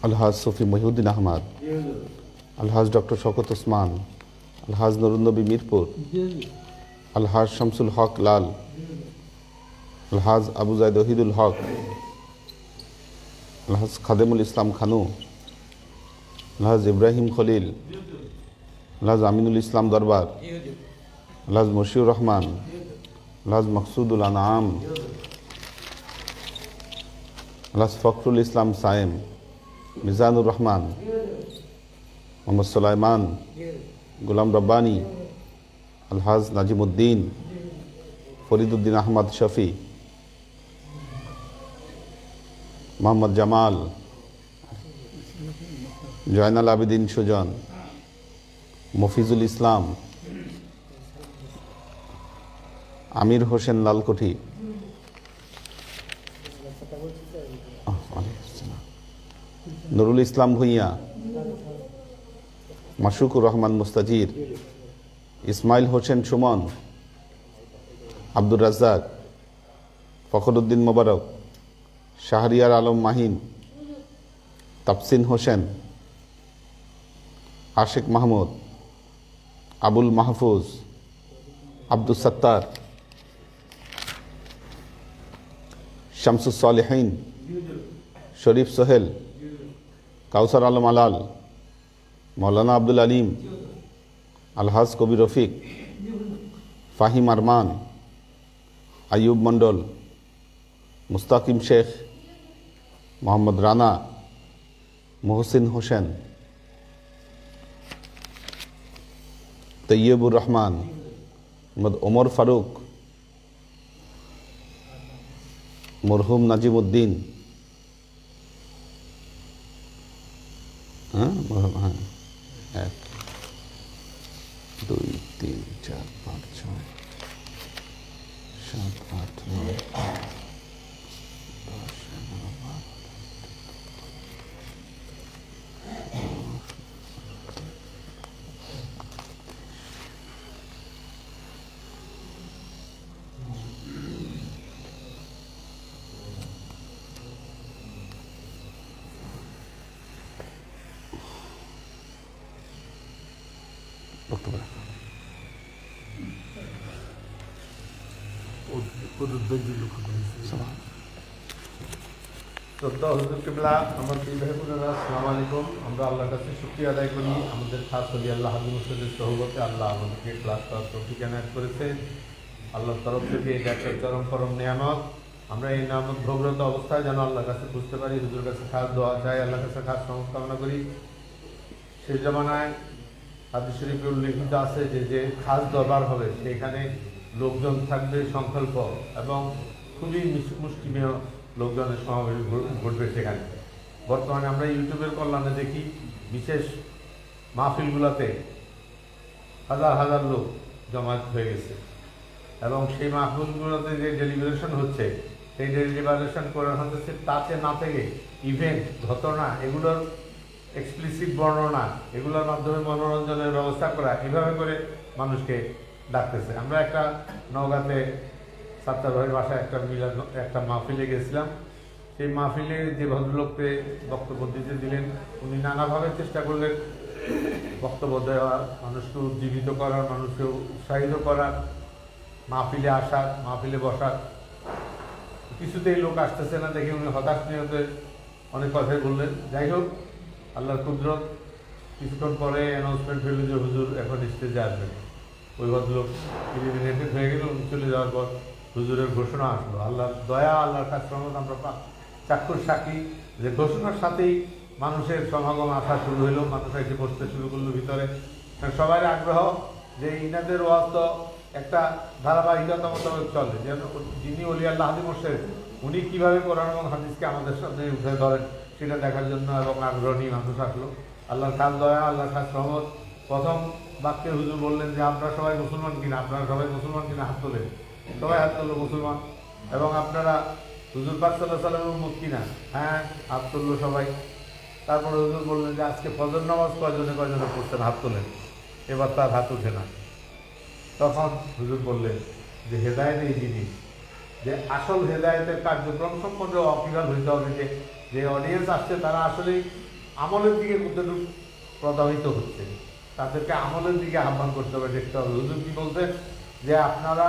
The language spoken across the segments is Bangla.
আলহাজ সফি মহিউদ্দিন আহমদ, আলহাজ ডক্টর শওকত ওসমান, আলহাজ নুরুন্নবী মিরপুর, আলহাজ শামসুল হক লাল, আলহাজ আবু জায়দ ওহিদুল হক, আলহাজ খাদেমুল ইসলাম খানু, আলহাজ ইব্রাহিম খলিল, আলহাজ আমিনুল ইসলাম দরবার, আলহাজ মশিউর রহমান, আলহাজ মকসুদুল আনাম, আলহাজ ফখরুল ইসলাম সায়েম, মিজানুর রহমান, মোহাম্মদ সুলাইমান, গোলাম রব্বানি, আলহাজ নাজিমুদ্দিন, ফরিদুদ্দিন আহমদ শফি, মোহাম্মদ জামাল, জয়নাল আবেদিন সুজন, মফিজুল ইসলাম, আমির হোসেন লালকুঠি, নুরুল ইসলাম ভুঁইয়া, মাশরুকুর রহমান মুস্তাজির, ইসমাইল হোসেন সুমন, আব্দুর রাজ্জাক, ফখরুদ্দিন মোবারক, শাহরিয়ার আলম মাহিন, তাফসিন হোসেন, আশিক মাহমুদ, আবুল মাহফুজ, আব্দুস সত্তার, শামসুস সালেহীন, শরীফ সোহেল, কাউসার আলম আলাল, মৌলানা আব্দুল আলিম, আলহাজ কবির রফিক, ফাহিম আরমান, আইয়ুব মন্ডল, মুস্তাকিম শেখ, মোহাম্মদ রানা, মোহসিন হোসেন, তৈয়বুর রহমান, মোহাম্মদ ওমর ফারুক, মরহুম নাজিমুদ্দিন, হ্যাঁ 1 2 3 4 5 6 7 8 9 শ্রদ্ধা হুজুর কিবলা, আমার প্রিয় ভাই বোনেরা, আসসালামু আলাইকুম। আমরা আল্লাহর কাছে শুকরিয়া আদায় করি, আমাদের খাস হলি আল্লাহ হাজি মুর্শিদের সহবতে আল্লাহ আমাদেরকে ক্লাস করার তৌফিক এনায়েত করেছে। আল্লাহর তরফ থেকে এটা একটা চরম পরম নিয়ামত। আমরা এই নিয়ামত ভোগরত অবস্থায় যেন আল্লাহর কাছে বুঝতে পারি, হুজুর কাছে খাস দোয়া চাই, আল্লাহর কাছে খাস সমস্ত কামনা করি। সেই জমানায় হাদিস শরীফে উল্লেখিত আছে যে খাস দরবার হবে সেখানে লোকজন থাকবে সংকল্প এবং খুবই মুষ্টিমেয় লোকজনের সমাবেশ ঘটবে সেখানে। বর্তমানে আমরা ইউটিউবের কল্যাণে দেখি বিশেষ মাহফিলগুলোতে হাজার হাজার লোক জমায়েত হয়ে গেছে এবং সেই মাহফিলগুলোতে যে ডেলিভারেশন হচ্ছে সেই ডেলিভারেশন করা হচ্ছে তাতে না থেকে ইভেন্ট, ঘটনা, এগুলোর এক্সপ্লিসিট বর্ণনা, এগুলোর মাধ্যমে মনোরঞ্জনের ব্যবস্থা করা, এভাবে করে মানুষকে ডাকতেছে। আমরা একটা নওগাঁতে সাত্তার ভাইয়ের বাসায় একটা মাহফিলে গেছিলাম। সেই মাহফিলে যে ভদ্রলোককে বক্তব্য দিতে দিলেন, উনি নানাভাবে চেষ্টা করলেন বক্তব্য দেওয়ার, মানুষকে উজ্জীবিত করার, মানুষকে উৎসাহিত করার, মাহফিলে আসার, মাহফিলে বসার। কিছুতেই লোক আসতেছে না দেখে উনি হতাশ নিহতে অনেক কথাই বললেন। যাই হোক, আল্লাহর কুদরত, কিছুক্ষণ পরে অ্যানাউন্সমেন্ট হইল যে হুজুর এখন স্টেজে আসবেন। ওই ভদ্রলোক ইলিমিনেটেড হয়ে গেল। উনি চলে যাওয়ার পর হুজুরের ঘোষণা আসলো। আল্লাহর দয়া, আল্লাহর কাছ রহমত আমরা চাক্ষুষ সাক্ষী যে ঘোষণার সাথেই মানুষের সমাগম আসা শুরু হইল, মানুষ এসে বসতে শুরু করলো ভিতরে। সবাই আগ্রহ যে ইনাদের ওয়াজ তো একটা ধারাবাহিকতা মোতাবেক চলে, যেন যিনি ওলি আল্লাহ হাজি মোর্শেদ উনি কীভাবে কোরআন এবং হাদিসকে আমাদের সামনে উঠে ধরেন সেটা দেখার জন্য এবং আগ্রহী মানুষ আসলো। আল্লাহর খাস দয়া, আল্লাহর খাস রহমত। প্রথম বাক্যে হুজুর বললেন যে আপনারা সবাই মুসলমান কিনা, আপনারা সবাই মুসলমান কিনা, হাত তোলেন। সবাই হাত তুললো মুসলমান। এবং আপনারা হুজুর পাক সাল্লাল্লাহু আলাইহি ওয়াসাল্লামের উম্মত কিনা, হ্যাঁ, হাত তুললো সবাই। তারপরে হুজুর বললেন যে আজকে ফজর নামাজ কয়জনে পড়ছেন, হাত তোলেন। এবার তার হাত উঠে না। তখন হুজুর বললেন যে হেদায়েত এই জিনিস, যে আসল হেদায়েতের কার্যক্রম সম্পর্কে অকিভাল হইতে হবে, যে অডিয়েন্স আসছে তারা আসলেই আমলের দিকে কতটুকু প্রভাবিত হচ্ছে, তাদেরকে আমলের দিকে আহ্বান করতে হবে, দেখতে হবে। হুজুর কি বলতেন যে আপনারা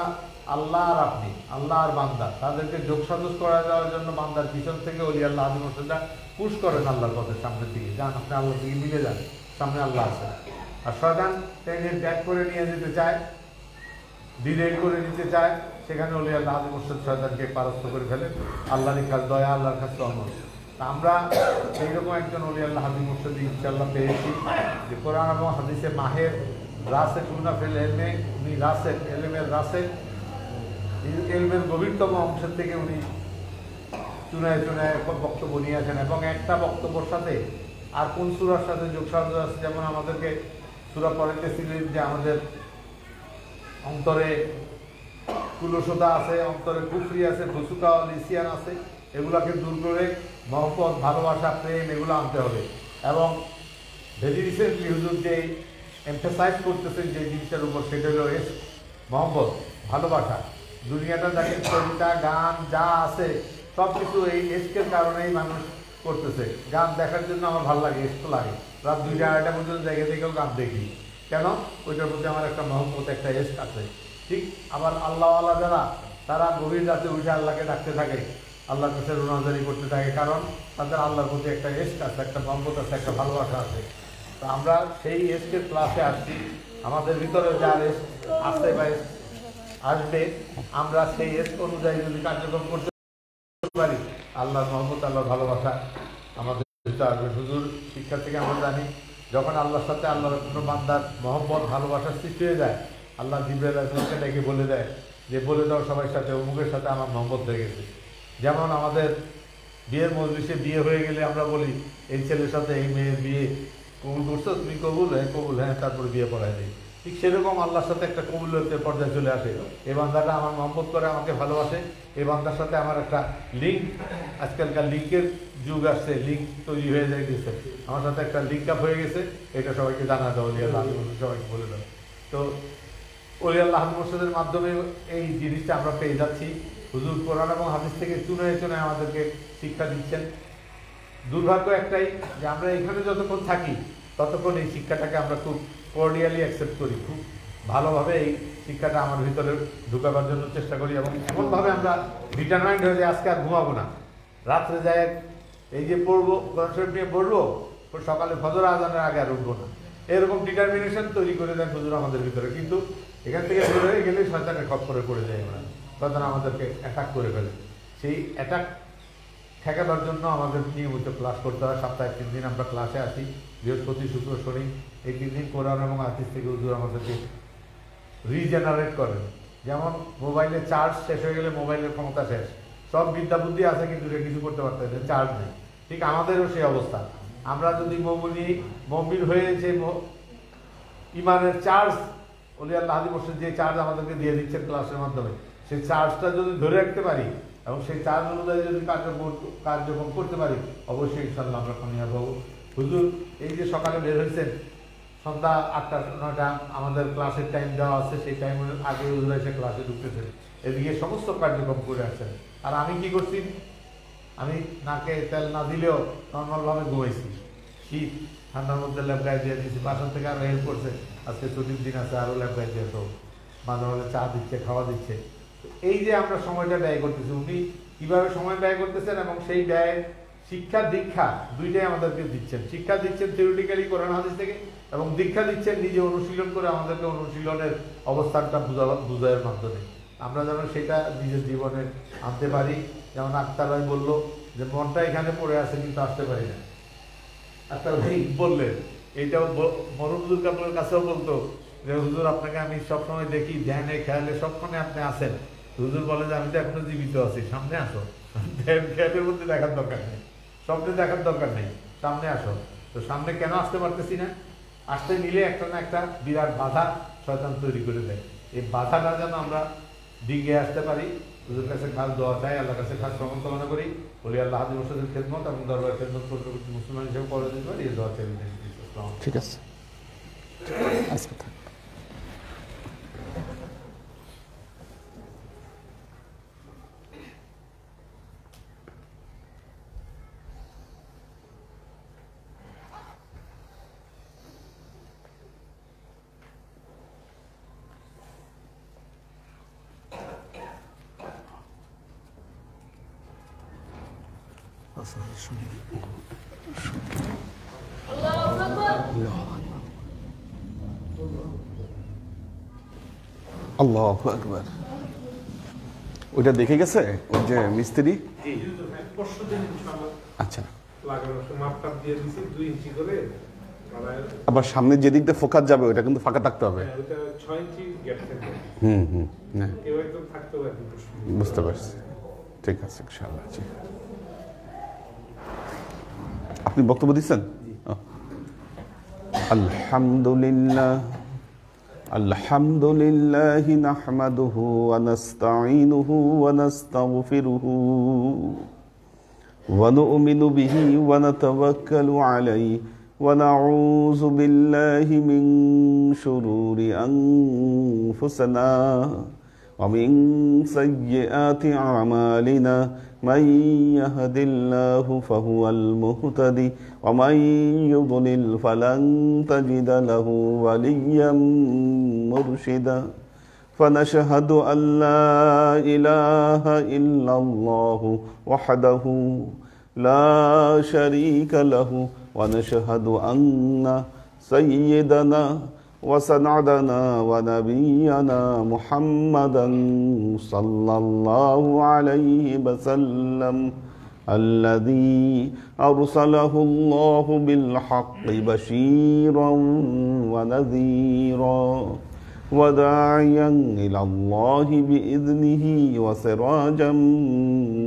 আল্লাহ আর আপনি, আল্লাহ আর বান্দা, তাদেরকে যোগসাজশ করা যাওয়ার জন্য বান্দার পিছন থেকে ওলি আল্লাহ হাজি মুর্শিদা পুশ করেন আল্লাহর পথের সামনের দিকে, যান আপনি আল্লাহর দিকে মিলে যান, সামনে আল্লাহ আছে। আর শয়তান ট্রেনের ব্যাক করে নিয়ে যেতে চায়, ডিরেল করে নিতে চায়, সেখানে ওলি আল্লাহ হাজি মুর্শিদ শয়তানকে পারস্ত করে ফেলে। আল্লাহর কাছে দয়া, আল্লাহর কাছে রহমত। আমরা এইরকম একজন ওলি আল্লাহ হাজি মুর্শিদ ইনশাআল্লাহ পেয়েছি, যে কোরআন এবং হাদিসে মাহের রাসে কুনাফেল এলমে, উনি রাসে এলমের রাসে এলমের গভীরতম অংশের থেকে উনি চুনায় চুনায় বক্তব্য নিয়ে আসেন, এবং একটা বক্তব্যের সাথে আর কোন সূরার সাথে যোগসাজশ আছে। যেমন আমাদেরকে সূরা পড়াইতেছিলেন যে আমাদের অন্তরে কুলসতা আছে, অন্তরে কুফরি আছে, ফুসুকা লিসিয়ান আছে, এগুলাকে দূর করে মহব্বত, ভালোবাসা, প্রেম এগুলো আনতে হবে। এবং ভেরি রিসেন্টলি হুজুর যে এমফাসাইজ করতেছেন যে জিনিসটার উপর, সেটা হলো এস, মহব্বত, ভালোবাসা। দুনিয়াটা দেখেন, কবিতা, গান যা আছে সব কিছু এই এসকের কারণেই মানুষ করতেছে। গান দেখার জন্য আমার ভালো লাগে, এসক লাগে, রাত 2টা 2:30 পর্যন্ত জায়গা থেকেও গান দেখি। কেন? ওইটার প্রতি আমার একটা মহব্বত, একটা এসক আছে। ঠিক আবার আল্লাহওয়ালা যারা, তারা গভীর রাতে উঠে আল্লাহকে ডাকতে থাকে, আল্লাহর কাছে রোনাজারি করতে থাকে, কারণ তাদের আল্লাহর প্রতি একটা এসক আছে, একটা মহব্বত আছে, একটা ভালোবাসা আছে। তো আমরা সেই এসকের ক্লাসে আসছি, আমাদের ভিতরে যার এসক আছে বা আসবে, আমরা সেই এসক অনুযায়ী যদি কার্যক্রম করতে পারি, আল্লাহর মহব্বত, আল্লাহর ভালোবাসা আমাদের ভিতরে আসবে। হুজুর শিক্ষা থেকে আমরা জানি, যখন আল্লাহর সাথে আল্লাহর কোনো বান্দার মহব্বত, ভালোবাসার সৃষ্টি হয়ে যায়, আল্লাহ জিবরাইল আলাইহিস সালামকে ডেকে বলে দেয় যে বলে দাও সবার সাথে, অমুকের সাথে আমার মহব্বত হয়ে গেছে। যেমন আমাদের বিয়ের মজলিসে বিয়ে হয়ে গেলে আমরা বলি এই ছেলের সাথে এই মেয়ের বিয়ে কবুল করছো, তুমি কবুল? হ্যাঁ কবুল, হ্যাঁ, তারপরে বিয়ে পড়ায় দিই। ঠিক সেরকম আল্লাহর সাথে একটা কবুলের পর্যায়ে চলে আসে। এই বান্দাটা আমার মহব্বত করে, আমাকে ভালোবাসে, এই বান্দার সাথে আমার একটা লিঙ্ক, আজকালকার লিঙ্কের যুগ আসছে, লিঙ্ক তৈরি হয়ে যায় গেছে, আমার সাথে একটা লিঙ্ক আপ হয়ে গেছে, এটা সবাইকে জানা দাও, ওলি আল্লাহ সবাইকে বলে দাও। তো ওলি আল্লাহ মুর্শিদের মাধ্যমে এই জিনিসটা আমরা পেয়ে যাচ্ছি। হুজুর কোরআন এবং হাদিস থেকে চুনায় চুনায় আমাদেরকে শিক্ষা দিচ্ছেন। দুর্ভাগ্য একটাই যে আমরা এখানে যতক্ষণ থাকি ততক্ষণ এই শিক্ষাটাকে আমরা খুব কর্ডিয়ালি অ্যাকসেপ্ট করি, খুব ভালোভাবে এই শিক্ষাটা আমার ভিতরে ঢুকাবার জন্য চেষ্টা করি, এবং এমনভাবে আমরা ডিটারমাইন্ড হয়ে যায় আজকে আর ঘুমাবো না, রাত্রে যায় এই যে পড়বো, কোরআন শরীফ নিয়ে পড়বো, সকালে ফজর আজানের আগে আর উঠবো না, এরকম ডিটারমিনেশন তৈরি করে দেন হুজুর আমাদের ভিতরে। কিন্তু এখান থেকে বের হয়ে গেলে শয়তানের খপ্পরে পড়ে যায়, আমরা শয়তান আমাদেরকে অ্যাটাক করে ফেলে। সেই অ্যাটাক ঠেকাবার জন্য আমাদের নিয়মিত ক্লাস করতে হয়। সপ্তাহে 3 দিন আমরা ক্লাসে আসি, বৃহস্পতি, শুক্র, শনি, এই 3 দিন কোরআন এবং হাদিস থেকে হুজুর আমাদেরকে রিজেনারেট করেন। যেমন মোবাইলের চার্জ শেষ হয়ে গেলে মোবাইলের ক্ষমতা শেষ, সব বিদ্যা বুদ্ধি আছে কিন্তু সে কিছু করতে পারতেছে, চার্জ নেই। ঠিক আমাদেরও সেই অবস্থা। আমরা যদি মমিন হয়েছে, ইমানের চার্জ ওলি আল্লাহ হাজি মুর্শিদ যে চার্জ আমাদেরকে দিয়ে দিচ্ছেন ক্লাসের মাধ্যমে, সেই চার্জটা যদি ধরে রাখতে পারি এবং সেই চার্জ অনুযায়ী যদি কার্যক্রম করতে পারি, অবশ্যই ইনশাল্লাহ আমরা কামিয়াব হব। হুজুর এই যে সকালে বের হয়েছেন, সন্ধ্যা 8টা 9টা আমাদের ক্লাসের টাইম দেওয়া আছে, সেই টাইমের আগে হুজুর এসে ক্লাসে ঢুকতেছেন, এদিকে সমস্ত কার্যক্রম করে আসছেন। আর আমি কি করছি? আমি নাকে তেল না দিলেও নর্মালভাবে ঘুমাইছি। শীত, ঠান্ডার মধ্যে ল্যাব গায়ে দিয়ে দিয়েছি, বাসা থেকে আরও হেল্প করছে, আজকে ছুটির দিন আছে, আরও ল্যাব গায়ে দিয়ে তো মাঝে মাঝে চা দিচ্ছে, খাওয়া দিচ্ছে। এই যে আমরা সময়টা ব্যয় করতেছি, উনি কীভাবে সময় ব্যয় করতেছেন, এবং সেই ব্যয় শিক্ষা দীক্ষা দুইটাই আমাদেরকে দিচ্ছেন। শিক্ষা দিচ্ছেন থিওরিটিক্যালি কোরআন হাদিস থেকে, এবং দীক্ষা দিচ্ছেন নিজে অনুশীলন করে আমাদেরকে অনুশীলনের অবস্থানটা বুঝানোর মাধ্যমে। আমরা যেন সেটা নিজের জীবনে আনতে পারি। যেমন আক্তার ভাই বললো যে মনটা এখানে পড়ে আছে কিন্তু আসতে পারি না। আক্তার ভাই বললেন, এইটাও মরুমজুর কাপড়ের কাছেও বলতো যে হুজুর আপনাকে আমি সবসময় দেখি ধ্যানে খেয়ালে সবক্ষণে আপনি আসেন। হুজুর বলে যে আমি তো এখনো জীবিত আছি, সামনে আসো। ধ্যান খেয়ালের মধ্যে দেখার দরকার নেই, স্বপ্নে দেখার দরকার নেই, সামনে আসো। তো সামনে কেন আসতে পারতেছি না? আসতে নিলে একটা না একটা বিরাট বাধা শয়তান তৈরি করে দেয়। এই বাধাটা যেন আমরা ডিগে আসতে পারি, হুজুর কাছে খাস দোয়া চাই, আল্লাহর কাছে খাস রহমত কামনা করি, বলি আল্লাহ হাজি মুর্শিদের খেদমত এবং দরবার খেদমত করতে মুসলমান হিসেবে করে দিতে পারি, এই দোয়া চাই। ঠিক আছে, আজকে থাক। আল্লাহু আকবার। ওইটা দেখে গেছে ওই যে মিস্ত্রি? আচ্ছা, আবার সামনে যেদিক দিয়ে ফোকাস যাবে ওইটা কিন্তু ফাঁকা থাকতে হবে। হ্যাঁ, বুঝতে পারছি। ঠিক আছে, ইনশাআল্লাহ। জি, আপনি বক্তব্য দিচ্ছেন? আলহামদুলিল্লাহ আলহামদুলিল্লাহি নাহমাদুহু ওয়া নাস্তাঈনুহু ওয়া নাস্তাগফিরুহু ওয়া নু'মিনু বিহি ওয়া নাতাওয়াক্কালু আলাইহি ওয়া নাউযু বিল্লাহি মিন শুরুরি আনফুসিনা ওয়া মিন সাইয়্যাতি আমালিনা মান ইয়াহদিল্লাহু ফাহুয়াল মুহতাদি ওয়া মান ইউদ্লিল ফালান তাজিদা লাহু ওয়ালিয়্যাম মুরশিদা فنشهد أن لا إله إلا الله وحده لا شريك له ونشهد أن سيدنا وسندنا ونبينا محمدا صلى الله عليه وسلم الذي أرسله الله بالحق بشيرا ونذيرا وداعيا إلى الله بإذنه وسراجا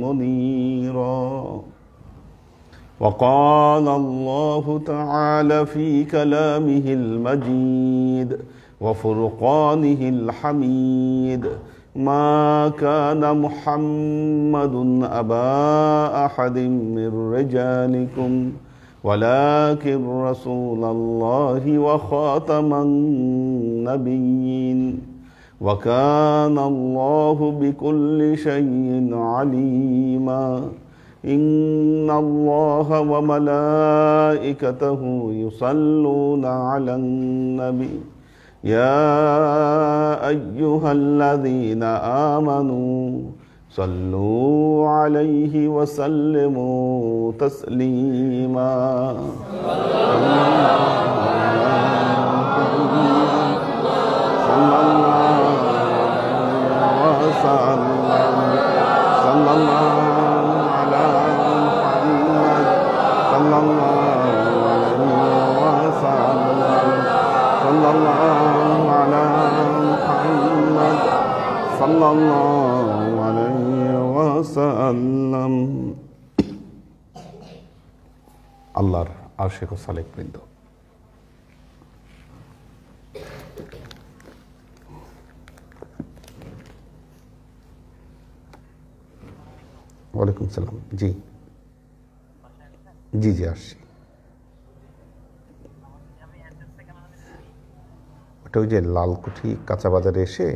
منيرا وقال الله تعالى في كلامه المجيد وفرقانه الحميد ما كان محمد أبا أحد من رجالكم ولكن رسول الله وخاتم النبيين وكان الله بكل شيء عليما إن الله وملائكته يصلون على النبي يا أيها الذين آمنوا صلوا عليه وسلموا تسليما صلى الله على محمد صلى الله عليه وسلم صلى الله على محمد صلى الله عليه وسلم আল্লাহর আশিক ও সালেক বৃন্দ, ওয়ালাইকুম সালাম। জি জি জি আসছি। ওটা ওই যে লালকুঠি কাঁচা বাজারে এসে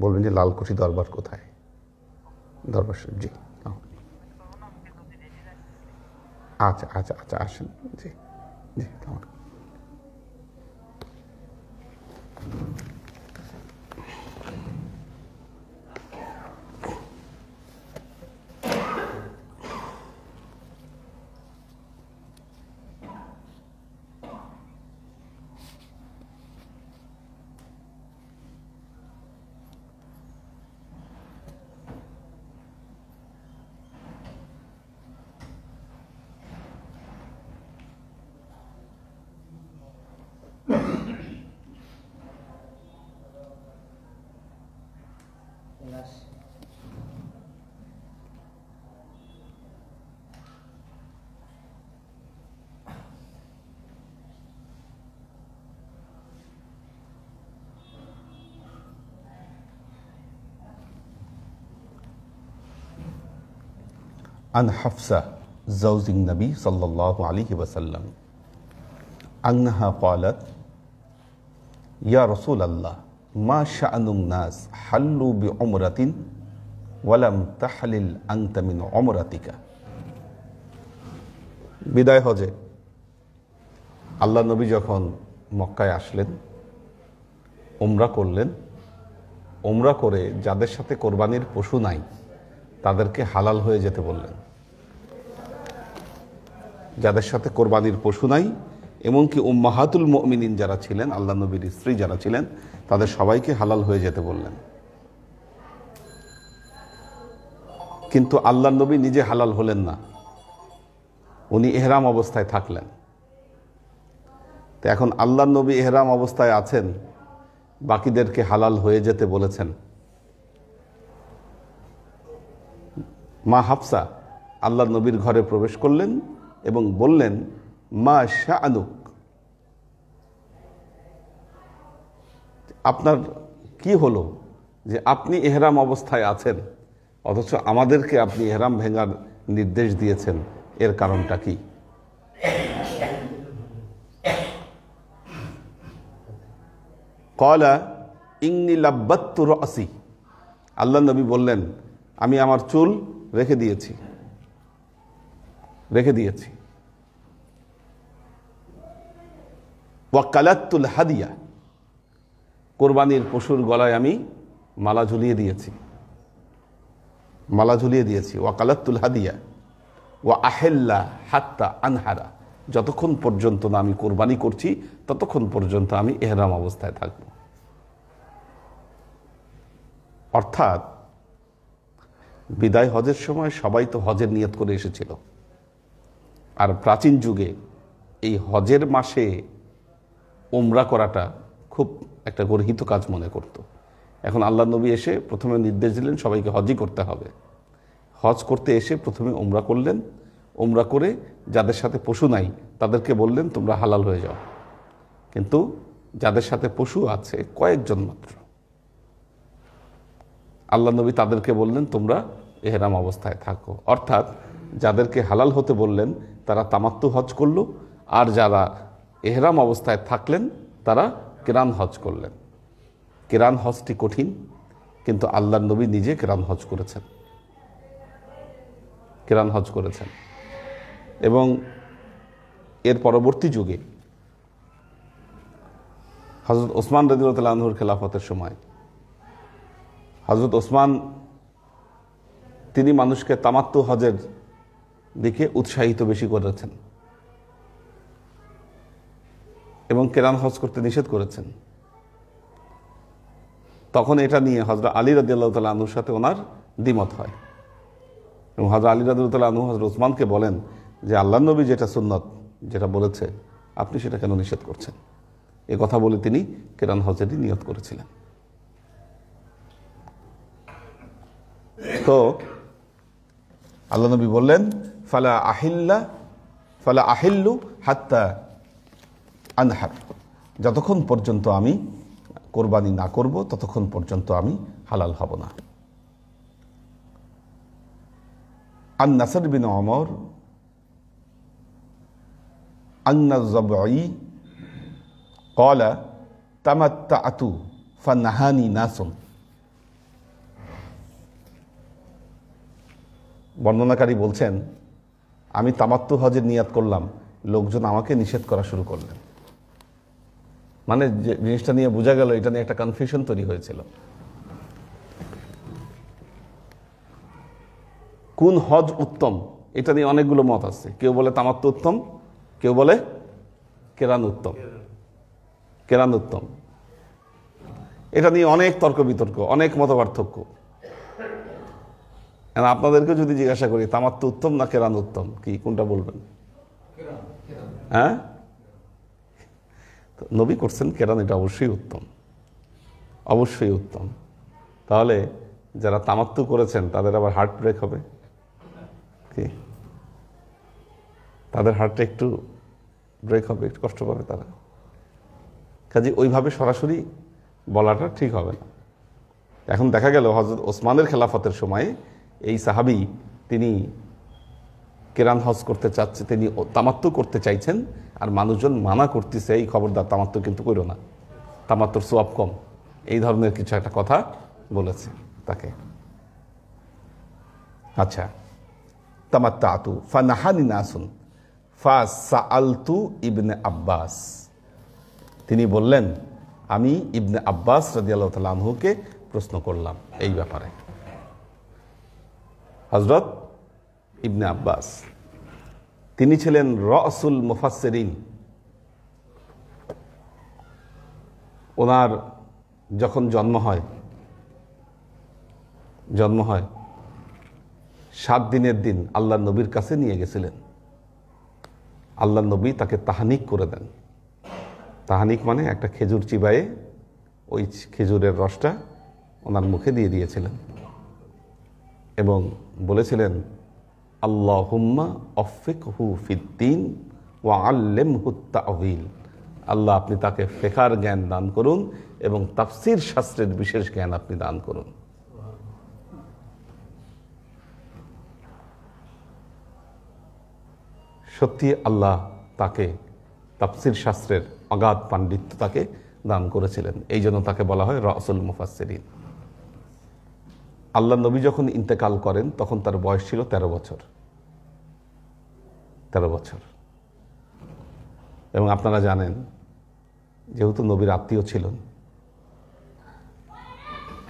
বলবেন যে লালকুঠি দরবার কোথায়, দরবার শরীফ। জি, আচ্ছা আচ্ছা আচ্ছা, আসেন। জি জি, عن حفصة زوج النبي صلى الله عليه وسلم أنها قالت يا رسول الله ما شأن الناس حلوا بعمرة ولم تحلل أنت من عمرتك। বিদায় হজে আল্লাহ নবী যখন মক্কায় আসলেন, উমরা করলেন, উমরা করে যাদের সাথে কোরবানির পশু নাই তাদেরকে হালাল হয়ে যেতে বললেন। যাদের সাথে কোরবানির পশু নাই, এমনকি উম্মাহাতুল মুমিনিন যারা ছিলেন, আল্লাহ নবীর স্ত্রী যারা ছিলেন, তাদের সবাইকে হালাল হয়ে যেতে বললেন। কিন্তু আল্লাহ নবী নিজে হালাল হলেন না, উনি ইহরাম অবস্থায় থাকলেন। তো এখন আল্লাহ নবী ইহরাম অবস্থায় আছেন, বাকিদেরকে হালাল হয়ে যেতে বলেছেন। মা হাফসা আল্লাহ নবীর ঘরে প্রবেশ করলেন এবং বললেন, মা শাআনুক, আপনার কি হলো যে আপনি ইহরাম অবস্থায় আছেন অথচ আমাদেরকে আপনি ইহরাম ভেঙার নির্দেশ দিয়েছেন, এর কারণটা কি? ক্বালা ইন্নী লাব্বাততু রাসি, আল্লাহ নবী বললেন, আমি আমার চুল রেখে দিয়েছি। ওয়া কালাতুল হাদিয়া, কোরবানির পশুর গলায় আমি মালা ঝুলিয়ে দিয়েছি। ওয়া কালাতুল হাদিয়া ওয়া আহেল্লা হাত্তা আনহারা, যতক্ষণ পর্যন্ত না আমি কোরবানি করছি ততক্ষণ পর্যন্ত আমি ইহরাম অবস্থায় থাকব। অর্থাৎ বিদায় হজের সময় সবাই তো হজের নিয়ত করে এসেছিল, আর প্রাচীন যুগে এই হজের মাসে উমরা করাটা খুব একটা গর্হিত কাজ মনে করত। এখন আল্লাহ নবী এসে প্রথমে নির্দেশ দিলেন সবাইকে হজই করতে হবে। হজ করতে এসে প্রথমে উমরা করলেন, উমরা করে যাদের সাথে পশু নাই তাদেরকে বললেন তোমরা হালাল হয়ে যাও। কিন্তু যাদের সাথে পশু আছে কয়েকজন মাত্র, আল্লাহ নবী তাদেরকে বললেন তোমরা ইহরাম অবস্থায় থাকো। অর্থাৎ যাদেরকে হালাল হতে বললেন তারা তামাত্তু হজ করল, আর যারা ইহরাম অবস্থায় থাকলেন তারা কিরান হজ করলেন। কিরান হজটি কঠিন, কিন্তু আল্লাহ নবী নিজে কিরান হজ করেছেন। এবং এর পরবর্তী যুগে হযরত ওসমান রাদিয়াল্লাহু আনহুর খেলাফতের সময় হযরত ওসমান তিনি মানুষকে তামাত্তু হজের দিকে উৎসাহিত বেশি করেছেন এবং কিরান হজ করতে নিষেধ করেছেন। তখন এটা নিয়ে হযরত আলী রাদিয়াল্লাহু তাআলা আনহুর সাথে ওনার দ্বিমত হয় এবং হযরত আলী রাদিয়াল্লাহু তাআলা আনহু হযরত ওসমানকে বলেন যে আল্লাহর নবী যেটা সুন্নত, যেটা বলেছে, আপনি সেটা কেন নিষেধ করছেন? এ কথা বলে তিনি কিরান হজেরই নিয়ত করেছিলেন। তো আল্লাহ নবী বললেন ফালা আহিল্লু হাত্তা আনহার, যতক্ষণ পর্যন্ত আমি কোরবানি না করব ততক্ষণ পর্যন্ত আমি হালাল হব না। আন নাসর বিন ওমর আন্না যাবঈ ক্বালা তামাত্তাআতু ফানাহানি নাসুন, বর্ণনাকারী বলছেন আমি তামাত্তু হজের নিয়াত করলাম, লোকজন আমাকে নিষেধ করা শুরু করলেন। মানে যে জিনিসটা নিয়ে বোঝা গেল এটা নিয়ে একটা কনফিউশন তৈরি হয়েছিল। কোন হজ উত্তম এটা নিয়ে অনেকগুলো মত আছে। কেউ বলে তামাত্তু উত্তম, কেউ বলে কিরান উত্তম। এটা নিয়ে অনেক তর্ক বিতর্ক, অনেক মত পার্থক্য। আপনাদেরকে যদি জিজ্ঞাসা করি তামাত্তু উত্তম না কিরান উত্তম, কি কোনটা বলবেন? হ্যাঁ, নবী করছেন কিরান, এটা অবশ্যই উত্তম। তাহলে যারা তামাত্তু করেছেন তাদের আবার হার্ট ব্রেক হবে কি? তাদের হার্টটা একটু ব্রেক হবে, একটু কষ্ট পাবে তারা। কাজে ওইভাবে সরাসরি বলাটা ঠিক হবে না। এখন দেখা গেল হযরত ওসমানের খেলাফতের সময় এই সাহাবী তিনি কিরান হজ করতে চাচ্ছে, তিনি তামাত্তু করতে চাইছেন, আর মানুষজন মানা করতেছে এই খবরদার তামাত্তু কিন্তু করো না, তামাত্তুর সওয়াব কম, এই ধরনের কিছু একটা কথা বলেছে তাকে। আচ্ছা, তামাত্তাতু ফানাহানি নাসুন ফাসাআলতু ইবনে আব্বাস, তিনি বললেন আমি ইবনে আব্বাস রাদিয়াল্লাহু তাআলা আনহুকে প্রশ্ন করলাম এই ব্যাপারে। হযরত ইবনে আব্বাস তিনি ছিলেন রাসুল মুফাসসিরিন। ওনার যখন জন্ম হয় 7 দিনের দিন আল্লাহ নবীর কাছে নিয়ে গেছিলেন। আল্লাহ নবী তাকে তাহানিক করে দেন। তাহানিক মানে একটা খেজুর চিবায়ে ওই খেজুরের রসটা ওনার মুখে দিয়ে দিয়েছিলেন এবং বলেছিলেন, আল্লাহুম্মা আফিকহু ফিদ্দীন ওয়া আল্লিমহু তা'ওয়িল। আল্লাহ, আপনি তাকে ফিকহের জ্ঞান দান করুন এবং তাফসীর শাস্ত্রের বিশেষ জ্ঞান আপনি দান করুন। সত্যি আল্লাহ তাকে তাফসীর শাস্ত্রের অগাধ পাণ্ডিত্য তাকে দান করেছিলেন। এই জন্য তাকে বলা হয় রাসুল মুফাসসিরিন। আল্লাহ নবী যখন ইন্তেকাল করেন তখন তার বয়স ছিল 13 বছর। 13 বছর। এবং আপনারা জানেন, যেহেতু নবীর আত্মীয় ছিলেন,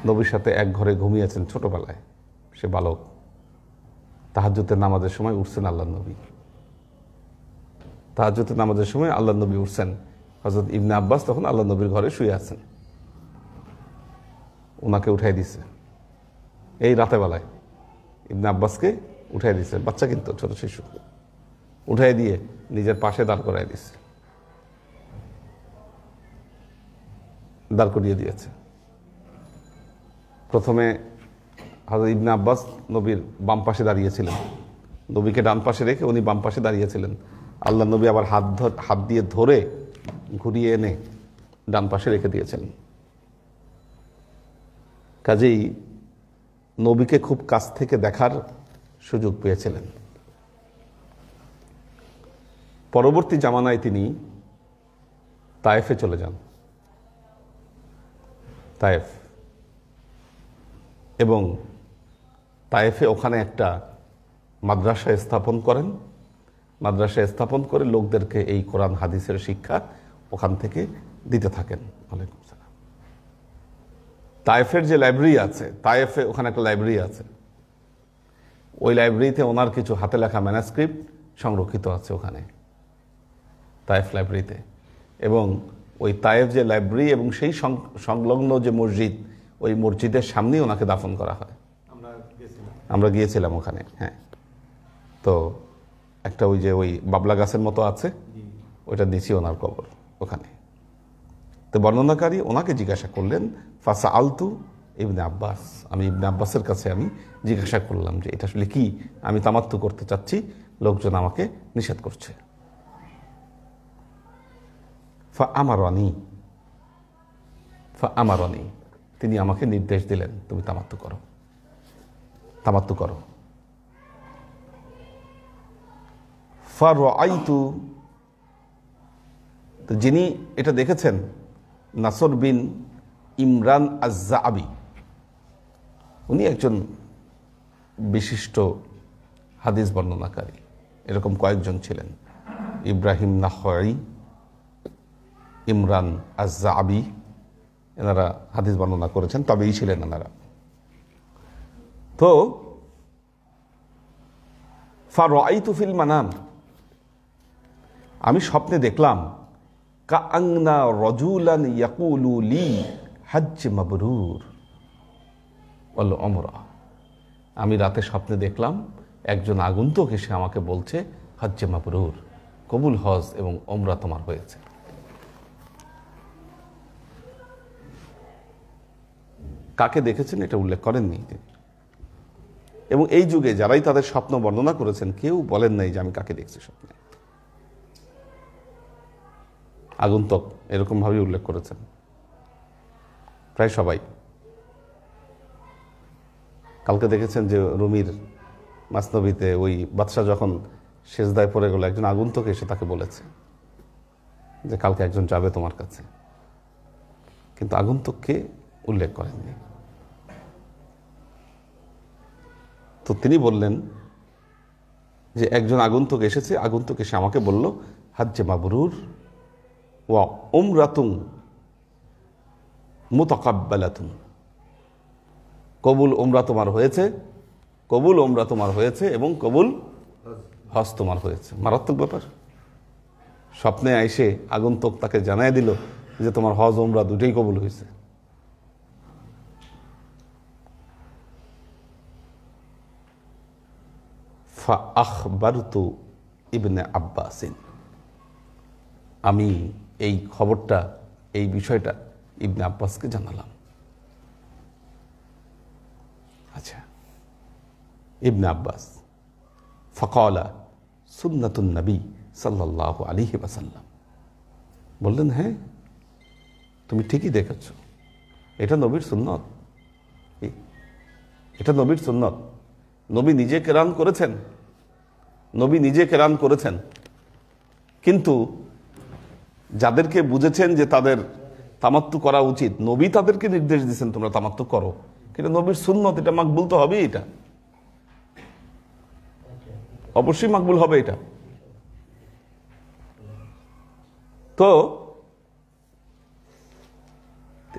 নবীর সাথে এক ঘরে ঘুমিয়েছেন ছোটবেলায়, সে বালক। তাহাজ্জুদের নামাজের সময় উঠছেন আল্লাহ নবী। তাহাজ্জুদের নামাজের সময় আল্লাহ নবী উঠছেন। হযরত ইবনে আব্বাস তখন আল্লাহ নবীর ঘরে শুয়ে আছেন। ওনাকে উঠাই দিছে এই রাতে বেলায়। ইবনে আব্বাসকে উঠাই দিছে, বাচ্চা কিন্তু ছোট শিশু, উঠাই দিয়ে নিজের পাশে দাঁড় করাই দিছে, দাঁড় করিয়ে দিয়েছে। প্রথমে হযরত ইবনে আব্বাস নবীর বাম পাশে দাঁড়িয়েছিলেন, নবীকে ডান পাশে রেখে উনি বাম পাশে দাঁড়িয়েছিলেন। আল্লাহ নবী আবার হাত দিয়ে ধরে ঘুরিয়ে এনে ডান পাশে রেখে দিয়েছেন। কাজেই নবীকে খুব কাছ থেকে দেখার সুযোগ পেয়েছিলেন। পরবর্তী জামানায় তিনি তায়েফে চলে যান, তায়েফ, এবং তায়েফে ওখানে একটা মাদ্রাসা স্থাপন করেন। মাদ্রাসা স্থাপন করে লোকদেরকে এই কোরআন হাদিসের শিক্ষা ওখান থেকে দিতে থাকেন। ওয়ালাইকুম সালাম। তায়েফের যে লাইব্রেরি আছে, তায়েফে ওখানে একটা লাইব্রেরি আছে, ওই লাইব্রেরিতে ওনার কিছু হাতে লেখা ম্যানাস্ক্রিপ্ট সংরক্ষিত আছে ওখানে, তায়েফ লাইব্রেরিতে। এবং ওই তায়েফ যে লাইব্রেরি এবং সেই সংলগ্ন যে মসজিদ, ওই মসজিদের সামনেই ওনাকে দাফন করা হয়। আমরা গিয়েছিলাম ওখানে। হ্যাঁ, তো একটা ওই বাবলা গাছের মতো আছে, ওইটা দিছি ওনার কবর ওখানে। তো বর্ণনাকারী ওনাকে জিজ্ঞাসা করলেন, ফাসা আলতু ইবনে আব্বাস, আমি ইবনে আব্বাসের কাছে আমি জিজ্ঞাসা করলাম যে এটা আসলে কি, আমি তামাত্তু করতে চাচ্ছি, লোকজন আমাকে নিষেধ করছে। ফা আমারনি, তিনি আমাকে নির্দেশ দিলেন, তুমি তামাত্তু করো। ফারাআইতু, তো যিনি এটা দেখেছেন নাসর বিন ইমরান আয-যাআবি, উনি একজন বিশিষ্ট হাদিস বর্ণনাকারী। এরকম কয়েকজন ছিলেন, ইব্রাহিম নাখঈ, ইমরান আয-যাআবি, এনারা হাদিস বর্ণনা করেছেন, তবেই ছিলেন এনারা। তো ফারাআইতু ফিল মানাম, আমি স্বপ্নে দেখলাম, কাআন্না রাজুলান ইয়াকুলু লি হজ্জ মাবরুর ওয়াল উমরা, আমি রাতে স্বপ্নে দেখলাম একজন আগন্তুক এসে আমাকে বলছে, হজ্জ মাবরুর, কবুল হজ এবং উমরা তোমার হয়েছে। কাকে দেখেছেন এটা উল্লেখ করেননি তিনি। এবং এই যুগে যারাই তাদের স্বপ্ন বর্ণনা করেছেন, কেউ বলেন নাই যে আমি কাকে দেখছি স্বপ্নে। আগন্তুক এরকম ভাবে উল্লেখ করেছেন প্রায় সবাই। কালকে দেখেছেন যে রুমির মাসনবীতে ওই বাদশা যখন সেজদায় পড়ে গেল, একজন আগন্তুক এসে তাকে বলেছে যে কালকে একজন যাবে তোমার কাছে, কিন্তু আগন্তুককে উল্লেখ করেননি। তো তিনি বললেন যে একজন আগন্তুক এসেছে, আগন্তুক এসে আমাকে বলল, হজ্জে মাবরুর ওয়া উমরাতুন মুতাকাব্বালাতুন, কবুল উমরা তোমার হয়েছে, কবুল উমরা তোমার হয়েছে এবং কবুল হজ তোমার হয়েছে। মারাত্মক ব্যাপার। স্বপ্নে আইসে আগন্তুক তাকে জানাই দিল যে তোমার হজ উমরা দুটোই কবুল হয়েছে। ফাআখবারতু ইবনে আব্বাসিন, আমি এই খবরটা, এই বিষয়টা ইবনে আব্বাসকে জানালাম। আচ্ছা, ইবনে আব্বাস ফাকালা সুন্নাতুন নবী সাল্লাল্লাহু আলাইহি ওয়াসাল্লাম, বললেন হ্যাঁ তুমি ঠিকই দেখেছ, এটা নবীর সুন্নত, এটা নবীর সুন্নত। নবী নিজে কেরান করেছেন, নবী নিজে কেরান করেছেন, কিন্তু যাদেরকে বুঝেছেন যে তাদের তামাত্তু করা উচিত, নবী তাদেরকে নির্দেশ দিয়েছেন তোমরা তামাত্তু করো, কিন্তু নবীর সুন্নত, এটা মাকবুল তো হবেই, এটা অবশ্যই মাকবুল হবে এটা। তো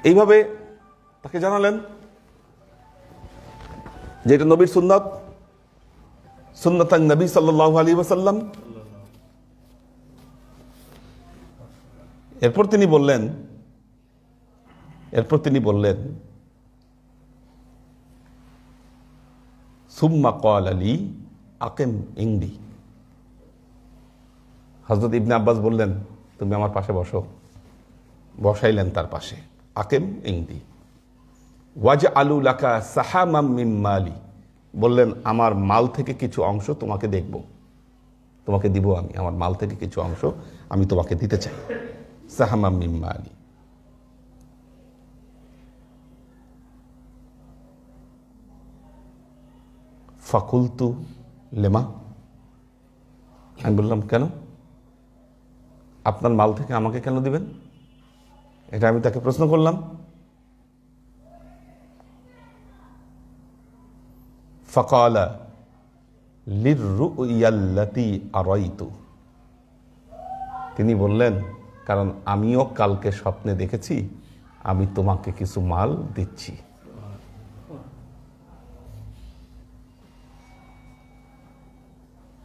এইভাবে তাকে জানালেন যে এটা নবীর সুন্নত, সুন্নাতান নবী সাল্লাল্লাহু আলাইহি ওয়াসাল্লাম। এরপর তিনি বললেন সুম্মা ক্বালা লি আকিম ইনদি, হযরত ইবনে আব্বাস বললেন তুমি আমার পাশে বসো, বসাইলেন তার পাশে। আকিম ইনদি ওয়াজআলু লাকা সাহামাম মিন মালি, বললেন আমার মাল থেকে কিছু অংশ তোমাকে দেখব, তোমাকে দিব, আমি আমার মাল থেকে কিছু অংশ আমি তোমাকে দিতে চাই। সাহামাম মিন মালি। ফাকুলতু লেমা, আমি বললাম কেন, আপনার মাল থেকে আমাকে কেন দিবেন, এটা আমি তাকে প্রশ্ন করলাম। ফাকালা লিররুয়াল্লাতি আরাইতু, তিনি বললেন কারণ আমিও কালকে স্বপ্নে দেখেছি আমি তোমাকে কিছু মাল দিচ্ছি।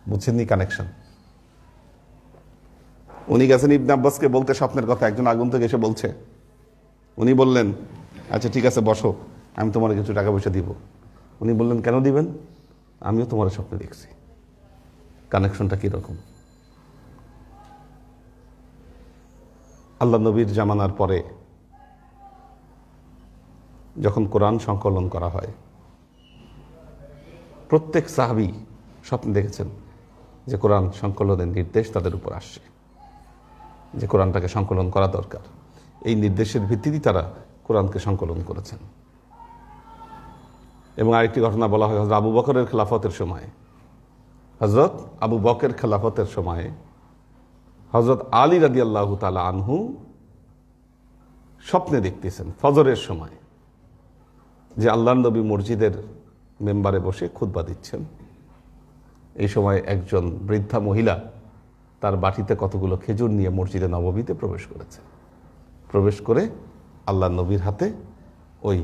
বুঝছেননি কানেকশন? উনি গেছেন ইবনে আব্বাসকে বলতে স্বপ্নের কথা, একজন আগন্তুক এসে বলছে, উনি বললেন আচ্ছা ঠিক আছে বসো, আমি তোমার কিছু টাকা পয়সা দিব। উনি বললেন কেন দিবেন, আমিও তোমার স্বপ্নে দেখছি। কানেকশনটা কিরকম? আল্লাহ নবীর জামানার পরে যখন কোরআন সংকলন করা হয়, প্রত্যেক সাহাবী স্বপ্নে দেখেছেন যে কোরআন সংকলনের নির্দেশ তাদের উপর আসছে, যে কোরআনটাকে সংকলন করা দরকার। এই নির্দেশের ভিত্তিতে তারা কোরআনকে সংকলন করেছেন। এবং আরেকটি ঘটনা বলা হয় হযরত আবু বকরের খেলাফতের সময়, হযরত আবু বকর খেলাফতের সময়ে হযরত আলী রাদিয়াল্লাহু তাআলা আনহু স্বপ্নে দেখতেছেন ফজরের সময় যে আল্লাহর নবী মসজিদের মেম্বারে বসে খুতবা দিচ্ছেন। এই সময় একজন বৃদ্ধা মহিলা তার বাটিতে কতগুলো খেজুর নিয়ে মসজিদে নববীতে প্রবেশ করেছে। প্রবেশ করে আল্লাহর নবীর হাতে ওই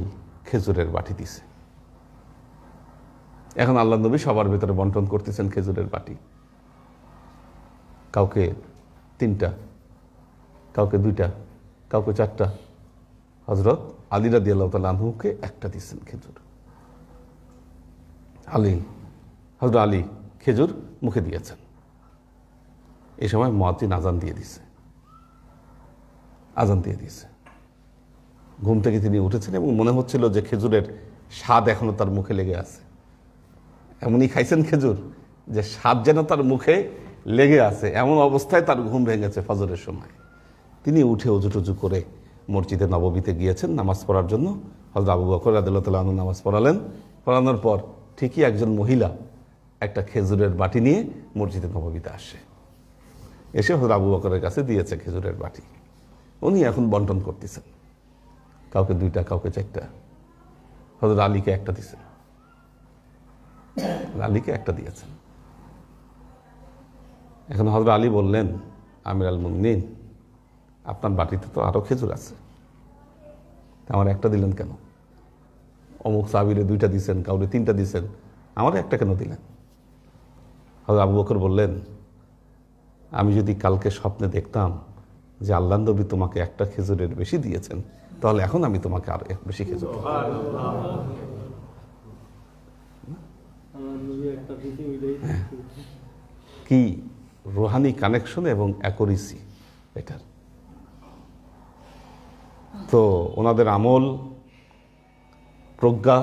খেজুরের বাটি দিছে। এখন আল্লাহর নবী সবার ভেতরে বন্টন করতেছেন খেজুরের বাটি, কাউকে 3টা, কাউকে 2টা, কাউকে 4টা। হযরত আলী রাদিয়াল্লাহু তাআলা আনহুকে একটা দিচ্ছেন খেজুর। হযরত আলী খেজুর মুখে দিয়েছেন। এই সময় মুয়াজ্জিন আজান দিয়ে দিয়েছে। ঘুম থেকে তিনি উঠেছেন এবং মনে হচ্ছিল যে খেজুরের স্বাদ এখনো তার মুখে লেগে আছে। এমনই খাইছেন খেজুর যে স্বাদ যেন তার মুখে লেগে আছে, এমন অবস্থায় তার ঘুম ভেঙেছে ফজরের সময়। তিনি উঠে অজু করে মসজিদে নববীতে গিয়েছেন নামাজ পড়ার জন্য। হযরত আবু বকর রাদিয়াল্লাহু তাআলা আনহু নামাজ পড়ালেন। পড়ানোর পর ঠিকই একজন মহিলা একটা খেজুরের বাটি নিয়ে মসজিদে নববীতে আসে। এসে হযরত আবু বকরের কাছে দিয়েছে খেজুরের বাটি। উনি এখন বন্টন করতেছেন, কাউকে 2টা, কাউকে 4টা। হযরত আলীকে একটা দিয়েছেন, আলীকে একটা দিয়েছেন। এখন হযরত আলী বললেন, আমিরুল মুমিনিন, আপনার বাটিতে তো আরো খেজুর আছে, আমার একটা দিলেন কেন? অমুক সাহাবীরে 2টা দিয়েছেন, কাউরে 3টা দিয়েছেন, আমার একটা কেন দিলেন? হযরত আবু বকর বললেন, আমি যদি কালকে স্বপ্নে দেখতাম যে আল্লাহর নবী তোমাকে একটা খেজুরের বেশি দিয়েছেন, তাহলে এখন আমি তোমাকে আরো বেশি খেজুর দেব। কি রুহানি কানেকশন এবং অ্যাকুরেসি এটার। তো ওনাদের আমল, প্রজ্ঞা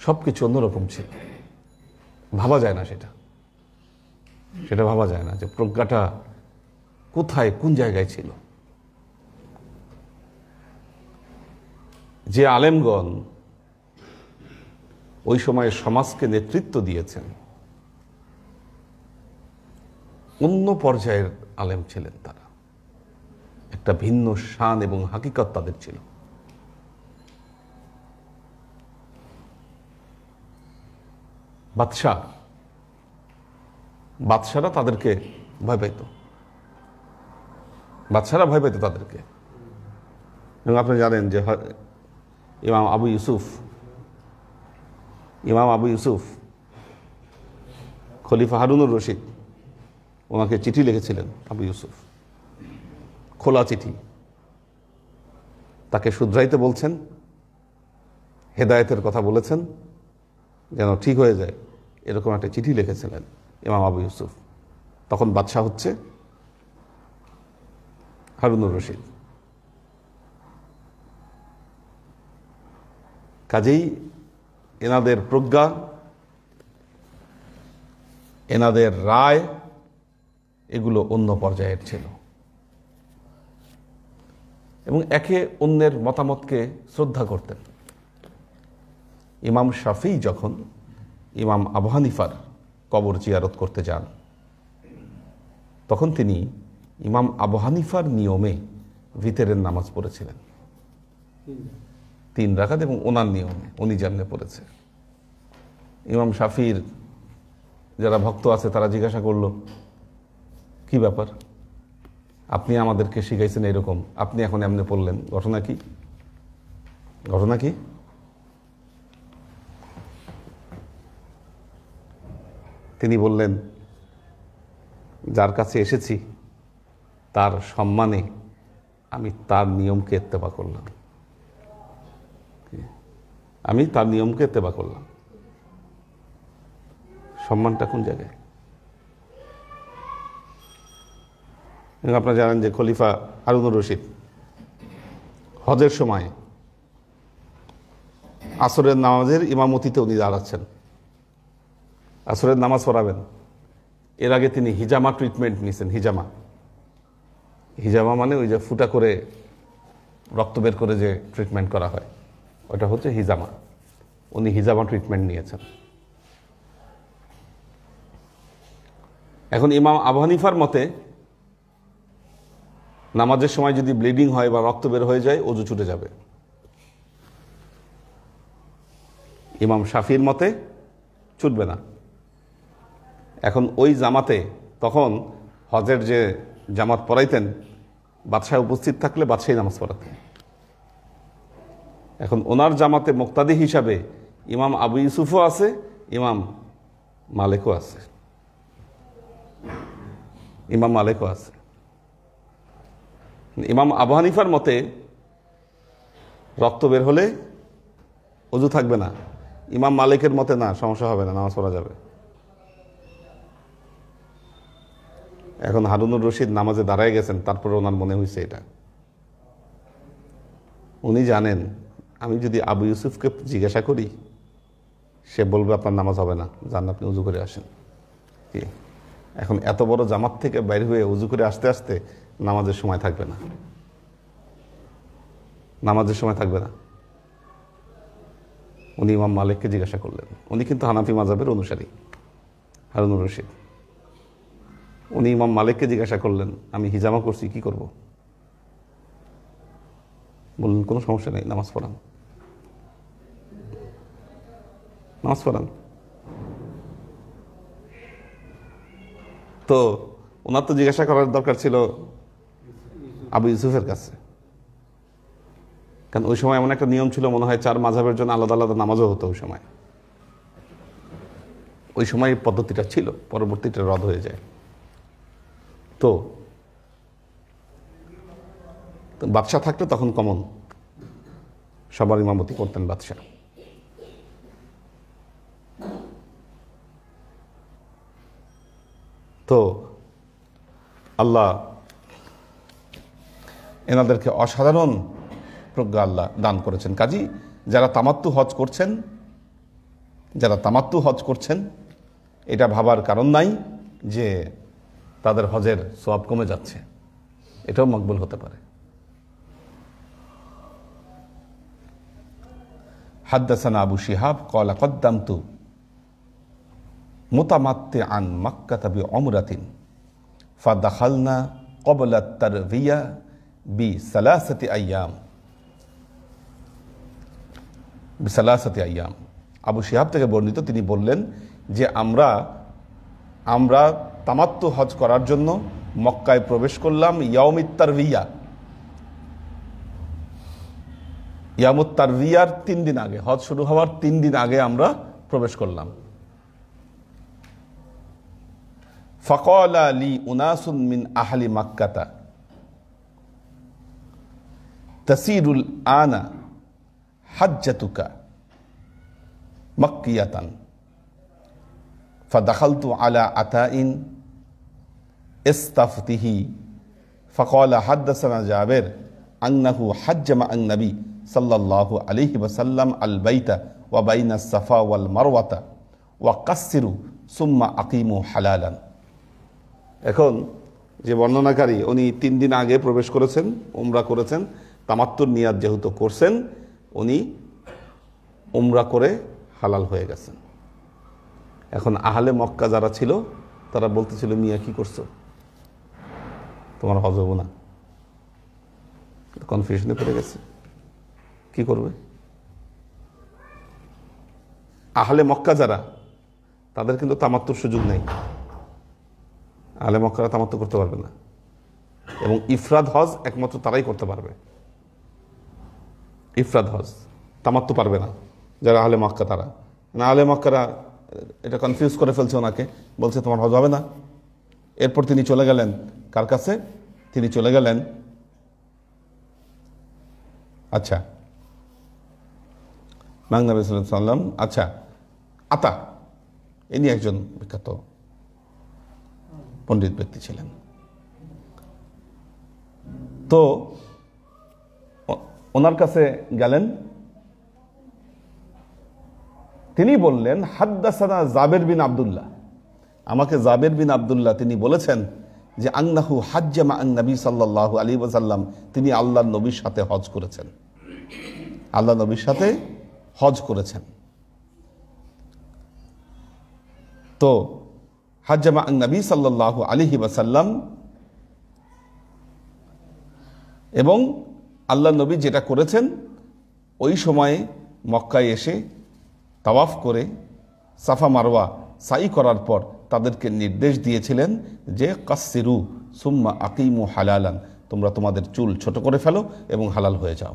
সবকিছু অন্যরকম ছিল, ভাবা যায় না সেটা ভাবা যায় না যে প্রজ্ঞাটা কোথায় কোন জায়গায় ছিল। যে আলেমগণ ওই সময়ে সমাজকে নেতৃত্ব দিয়েছেন, অন্য পর্যায়ের আলেম ছিলেন তারা, একটা ভিন্ন শান এবং হাকিকত তাদের ছিল। বাদশারা তাদেরকে ভয় পাইত, তাদেরকে। এবং আপনি জানেন যে ইমাম আবু ইউসুফ খলিফা হারুনুর রশিদ ওনাকে চিঠি লিখেছিলেন। আবু ইউসুফ খোলা চিঠি, তাকে শুধরাইতে বলছেন, হেদায়েতের কথা বলেছেন যেন ঠিক হয়ে যায়, এরকম একটা চিঠি লিখেছিলেন ইমাম আবু ইউসুফ। তখন বাদশাহ হচ্ছে হারুনুর রশিদ। কাজেই এনাদের প্রজ্ঞা, এনাদের রায়, এগুলো অন্য পর্যায়ের ছিল এবং একে অন্যের মতামতকে শ্রদ্ধা করতেন। ইমাম শাফি যখন ইমাম আবু হানিফার কবর জিয়ারত করতে যান, তখন তিনি ইমাম আবু হানিফার নিয়মে ভিতরের নামাজ পড়েছিলেন 3 রাকাত, এবং ওনার নিয়মে উনি যেমনে পড়েছে। ইমাম শাফির যারা ভক্ত আছে তারা জিজ্ঞাসা করলো, কি ব্যাপার, আপনি আমাদেরকে শিখাইছেন এরকম, আপনি এখন এমনি পড়লেন, ঘটনা কি? তিনি বললেন, যার কাছে এসেছি তার সম্মানে আমি তার নিয়মকে ইত্তেবা করলাম। সম্মানটা কোন জায়গায়? আপনারা জানেন যে খলিফা হারুনুর রশিদ হজের সময় আসরের নামাজের ইমামতিতে উনি দাঁড়াচ্ছেন, আসরের নামাজ পড়াবেন। এর আগে তিনি হিজামা ট্রিটমেন্ট নিয়েছেন। হিজামা মানে ওই যে ফুটা করে রক্ত বের করে যে ট্রিটমেন্ট করা হয়, ওটা হচ্ছে হিজামা। উনি হিজামা ট্রিটমেন্ট নিয়েছেন। এখন ইমাম আবু হানিফার মতে নামাজের সময় যদি ব্লিডিং হয় বা রক্ত বের হয়ে যায়, ওযু ছুটে যাবে। ইমাম শাফির মতে ছুটবে না। এখন ওই জামাতে তখন হজের যে জামাত পড়াইতেন, বাদশাহ উপস্থিত থাকলে বাদশাহী নামাজ পড়াতেন। এখন ওনার জামাতে মুক্তাদি হিসাবে ইমাম আবু ইউসুফও আছে, ইমাম মালিকও আছে। ইমাম আবু হানিফার মতে রক্ত বের হলে ওযু থাকবে না। ইমাম মালিকের মতে না, সমস্যা হবে না, নামাজ পড়া যাবে। এখন হারুনুর রশিদ নামাজে দাঁড়ায় গেছেন, তারপরে ওনার মনে হয়েছে এটা। উনি জানেন আমি যদি আবু ইউসুফকে জিজ্ঞাসা করি, সে বলবে আপনার নামাজ হবে না, যান আপনি উজু করে আসেন। কি এখন এত বড় জামাত থেকে বাইরে হয়ে উজু করে আসতে আসতে নামাজের সময় থাকবে না। উনি ইমাম মালিককে জিজ্ঞাসা করলেন। উনি কিন্তু হানাফি মাযহাবের অনুসারী, হারুনুর রশিদ। উনি ইমাম মালিককে জিজ্ঞাসা করলেন, আমি হিজামা করছি, কি করব? বললেন, কোনো সমস্যা নেই, নামাজ পড়ান। তো ওনার তো জিজ্ঞাসা করার দরকার ছিল আবু ইউসুফের কাছে, কারণ ওই সময় এমন একটা নিয়ম ছিল, মনে হয় 4 মাযহাবের জন্য আলাদা আলাদা নামাজও হতো। ওই সময় ওই সময় এই পদ্ধতিটা ছিল, পরবর্তীতে রদ হয়ে যায়। তো বাদশাহ থাকলে তখন কমন, সবার ইমামতি করতেন বাদশাহ। তো আল্লাহ এনাদেরকে অসাধারণ প্রজ্ঞা আল্লাহ দান করেছেন। কাজী যারা তামাত্তু হজ করছেন এটা ভাবার কারণ নাই যে তাদের হজের সওয়াব কমে যাচ্ছে, এটাও মকবুল হতে পারে। হাদ্দাসানা আবু শিহাব ক্বালা কদ্দামতু মুতামাত্তিআন মাক্কাতা বিউমরাতিন ফাদাখালনা ক্বাবলা আত-তারবিয়া বিসালাসাতি আইয়াম। আবু শিহাব থেকে বর্ণিত, তিনি বললেন যে আমরা তামাত্তু হজ করার জন্য মক্কায় প্রবেশ করলাম ইয়াউমিত তারবিয়া, ইয়ামুত তারবিয়ার 3 দিন আগে, হজ শুরু হওয়ার 3 দিন আগে আমরা প্রবেশ করলাম। ফাকালা লি উনাসুন মিন আহলি মাক্কাতা তাসিরুল আনা হাজ্জাতুকা মাক্কিয়াতান ফাদাখালতু আলা আতাইন ইস্তাফতিহি ফাকালা হাদ্দাসানা জাবির আন্নাহু হাজ্জা মা'আন নবী সাল্লাল্লাহু আলাইহি ওয়াসাল্লাম আল বাইতা ওয়া বাইনাস সাফা ওয়াল মারওয়াতা ওয়া কাসসিরু সুম্মা আকিমু হালালান। এখন যে বর্ণনাকারী উনি 3 দিন আগে প্রবেশ করেছেন, উমরা করেছেন, তামাত্তুর নিয়াত যেহেতু করছেন উনি উমরা করে হালাল হয়ে গেছেন। এখন আহলে মক্কা যারা ছিল তারা বলতেছিল, মিয়া কি করছো, তোমার হজ হবো না। কনফিউশনে পড়ে গেছে, কি করবে? আহলে মক্কা যারা, তাদের কিন্তু তামাত্তুর সুযোগ নেই। আহলে মক্কারা তামাত্তু করতে পারবে না, এবং ইফরাদ হজ একমাত্র তারাই করতে পারবে। ইফরাদ হজ তামাত্তু পারবে না যারা আহলে মক্কা, তারা না। আহলে মক্কারা এটা কনফিউজ করে ফেলছে ওনাকে, বলছে তোমার হজ হবে না। এরপর তিনি চলে গেলেন কার কাছে? তিনি চলে গেলেন আচ্ছা নবী সাল্লাল্লাহু আলাইহি ওয়াসাল্লাম, আচ্ছা আতা, ইনি একজন বিখ্যাত পণ্ডিত ব্যক্তি ছিলেন। তো ওনার কাছে গেলেন, তিনি বললেন হাদ্দাসানা জাবের বিন আব্দুল্লাহ, আমাকে জাবের বিন আব্দুল্লাহ তিনি বলেছেন যে আন্নাহু হাজ্জা মা'আন নবী সাল্লাল্লাহু আলাইহি ওয়াসাল্লাম, তিনি আল্লাহর নবীর সাথে হজ করেছেন, আল্লাহ নবীর সাথে হজ করেছেন। তো হাজ্জা মা'আন নবী সাল্লাল্লাহু আলাইহি ওয়াসাল্লাম, এবং আল্লাহ নবী যেটা করেছেন ওই সময়ে মক্কায় এসে তাওয়াফ করে সাফা মারওয়া সাই করার পর তাদেরকে নির্দেশ দিয়েছিলেন যে কাসসিরু সুম্মা আকিমু হালালান, তোমরা তোমাদের চুল ছোট করে ফেলো এবং হালাল হয়ে যাও।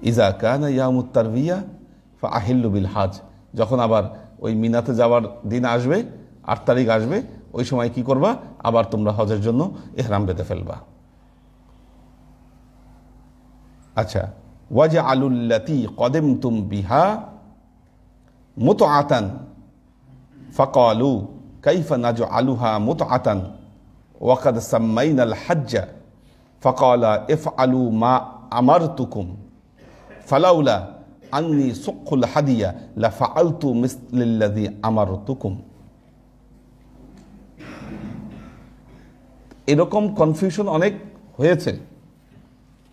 ইজা কানা ইয়ামুত তারবিয়া ফাআহিল্লু বিল হাজ, যখন আবার ওই মিনাতে যাওয়ার দিন আসবে, 8 তারিখ আসবে, ওই সময় কি করবা? আবার তোমরা হজের জন্য ইহরাম বেঁধে ফেলবা। আচ্ছা, ওয়াজআলুল্লাতী কদামতুম বিহা মুতআতান ফাকালু কাইফা নাজআলুহা মুতআতান ওয়া কাদ সাম্মাইনাল হাজ্জা ফাকালা ইফআলু মা আমারতুকুম ফালাউলা আন্নী সুক্কুল হাদিয়া লাফআলতু মিসলাল্লাযী আমারতুকুম। এরকম কনফিউশন অনেক হয়েছে।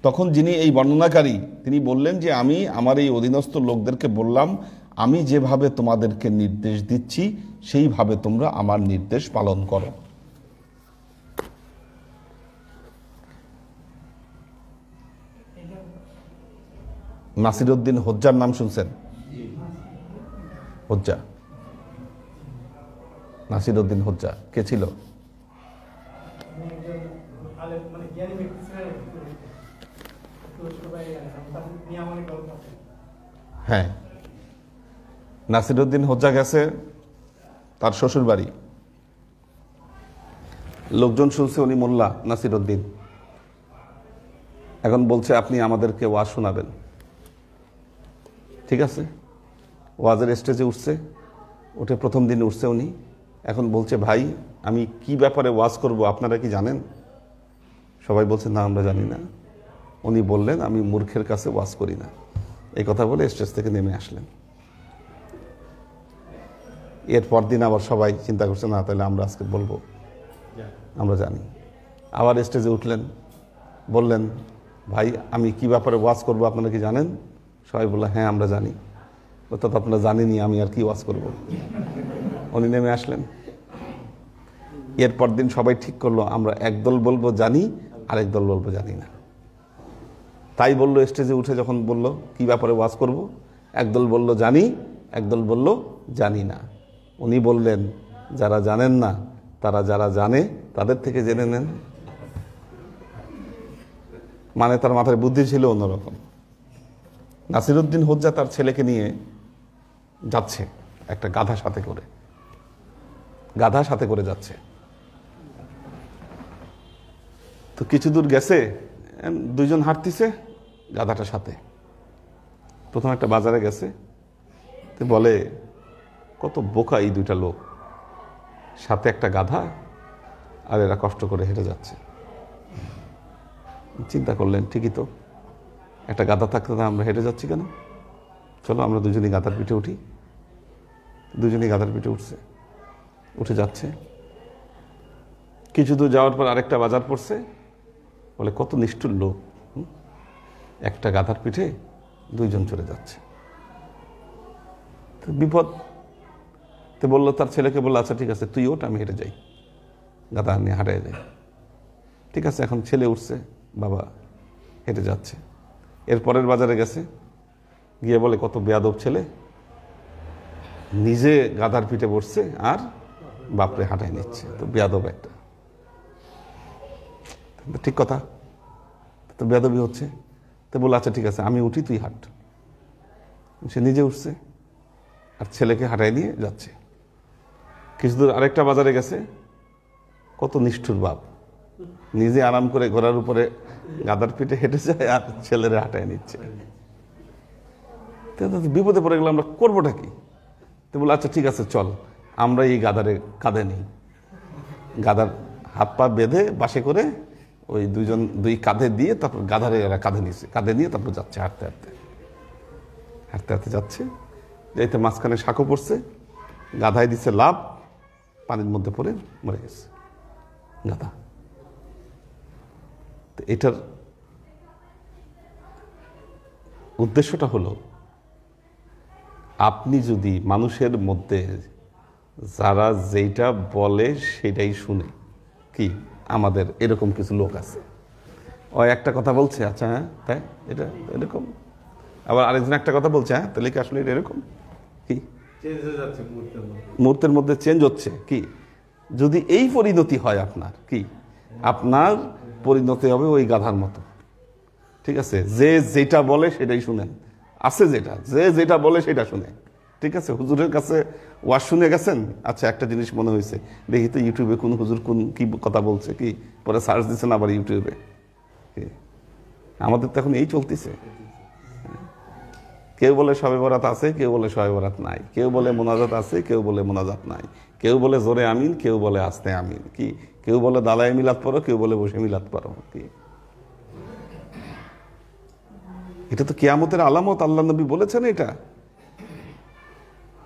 তখন যিনি এই বর্ণনাকারী তিনি বললেন যে আমি আমার এই অধীনস্থ লোকদেরকে বললাম, আমি যেভাবে তোমাদেরকে নির্দেশ দিচ্ছি সেইভাবে তোমরা আমার নির্দেশ পালন করো। নাসিরউদ্দিন হোজ্জার নাম শুনছেন? হোজ্জা, নাসিরউদ্দিন হোজ্জা কে ছিল? হ্যাঁ, নাসিরউদ্দিন হোজ্জা গেছে তার শ্বশুর বাড়ি। লোকজন শুনছে উনি মোল্লা নাসিরউদ্দিন, এখন বলছে আপনি আমাদেরকে ওয়াজ শোনাবেন। ঠিক আছে, ওয়াজের স্টেজে উঠছে, উঠে প্রথম দিন উঠছে উনি, এখন বলছে ভাই আমি কি ব্যাপারে ওয়াজ করব আপনারা কি জানেন? সবাই বলছে না আমরা জানি না। উনি বললেন আমি মূর্খের কাছে ওয়াজ করি না। এই কথা বলে স্টেজ থেকে নেমে আসলেন। এরপর দিন আবার সবাই চিন্তা করছে না তাহলে আমরা আজকে বলবো, আমরা জানি। আবার স্টেজে উঠলেন, বললেন ভাই আমি কি ব্যাপারে ওয়াজ করব আপনারা কি জানেন? সবাই বলল হ্যাঁ আমরা জানি। অর্থাৎ আপনারা জানেনই, আমি আর কি ওয়াজ করব। উনি নেমে আসলেন। এরপর দিন সবাই ঠিক করলো আমরা একদল বলবো জানি, আরেক দল বলবো জানি না। তাই বললো স্টেজে উঠে যখন বলল কি ব্যাপারে ওয়াজ করব, একদল বলল জানি, একদল বলল জানি না। উনি বললেন যারা জানেন না তারা যারা জানে তাদের থেকে জেনে নেন। মানে তার মাথায় বুদ্ধি ছিল অন্যরকম। নাসিরউদ্দিন হোজ্জা তার ছেলেকে নিয়ে যাচ্ছে একটা গাধা সাথে করে যাচ্ছে। তো কিছু দূর গেছে, দুইজন হাঁটতিছে গাধাটার সাথে। প্রথম একটা বাজারে গেছে, তো বলে কত বোকা এই দুইটা লোক, সাথে একটা গাধা আর এরা কষ্ট করে হেঁটে যাচ্ছে। চিন্তা করলেন ঠিকই তো, একটা গাধা থাকতে আমরা হেঁটে যাচ্ছি কেন? চলো আমরা দুজনেই গাধার পিঠে উঠি। দুজনেই গাধার পিঠে উঠে যাচ্ছে। কিছু দূর যাওয়ার পর আরেকটা বাজার পড়ছে, বলে কত নিষ্ঠুর লোক, একটা গাধার পিঠে দুইজন চলে যাচ্ছে। তো বিপদ। তো বললো তার ছেলেকে, বললো আচ্ছা ঠিক আছে তুই ওঠ, আমি হেঁটে যাই, গাধা নিয়ে হাঁটায় যাই। ঠিক আছে, এখন ছেলে উঠছে, বাবা হেঁটে যাচ্ছে। এরপরের বাজারে গেছে, গিয়ে বলে কত বেয়াদব ছেলে, নিজে গাধার পিঠে বসছে আর বাপরে হাঁটায় নিচ্ছে, তো বেয়াদব একটা। ঠিক কথা, তো বেয়াদবি হচ্ছে। তো বললো আচ্ছা ঠিক আছে আমি উঠি, তুই হাঁট। সে নিজে উঠছে আর ছেলেকে হাঁটায় নিয়ে যাচ্ছে। কিছু দূর আরেকটা বাজারে গেছে, কত নিষ্ঠুর বাপ, নিজে আরাম করে ঘোড়ার উপরে গাধার পিঠে হেঁটে যায় আর ছেলেরা হাঁটায় নিচ্ছে। বিপদে পড়ে গেলে আমরা করবোটা কি? তো বলে আচ্ছা ঠিক আছে চল আমরা এই গাধারে কাঁধে নিই। গাধার হাত পা বেঁধে বাসে করে ওই দুই কাঁধে দিয়ে তারপর গাধারে এরা কাঁধে নিয়ে তারপর যাচ্ছে, হাঁটতে হাঁটতে যাচ্ছে। যাইতে মাঝখানে সাঁকো পড়ছে, গাধায় দিচ্ছে লাভ, পানির মধ্যে পড়ে মরে গেছে গাধা। তো এটার উদ্দেশ্যটা হলো আপনি যদি মানুষের মধ্যে যারা যেটা বলে সেটাই শুনে, কি আমাদের এরকম কিছু লোক আছে, ও একটা কথা বলছে আচ্ছা হ্যাঁ তাই এটা এরকম, আবার আরেকজন একটা কথা বলছে হ্যাঁ তাহলে কি আসলে এটা এরকম, কি মুহূর্তের মধ্যে চেঞ্জ হচ্ছে। কি যদি এই পরিণতি হয় আপনার, কি আপনার পরিণতি হবে ওই গাধার মতো। ঠিক আছে, যে যেটা বলে সেটাই শুনেন, আছে যেটা বলে সেটা শুনে। ঠিক আছে, হুজুরের কাছে ওয়াজ শুনে গেছেন, আচ্ছা একটা জিনিস মনে হয়েছে, দেখি তো ইউটিউবে কোন হুজুর কি কথা বলছে, কি পরে সার্চ দিচ্ছেন আবার ইউটিউবে। আমাদের তো এখন এই চলতেছে। কেউ বলে শবে বরাত আছে, কেউ বলে শবে বরাত নাই, কেউ বলে মোনাজাত আছে, কেউ বলে মোনাজাত নাই, কেউ বলে জোরে আমিন, কেউ বলে আস্তে আমিন, কি কেউ বলে দালায় মিলাদ পড়ো, কেউ বলে বসে মিলাদ পড়ো। কি এটা তো কিয়ামতের আলামত, আল্লাহ নবী বলেছেন এটা।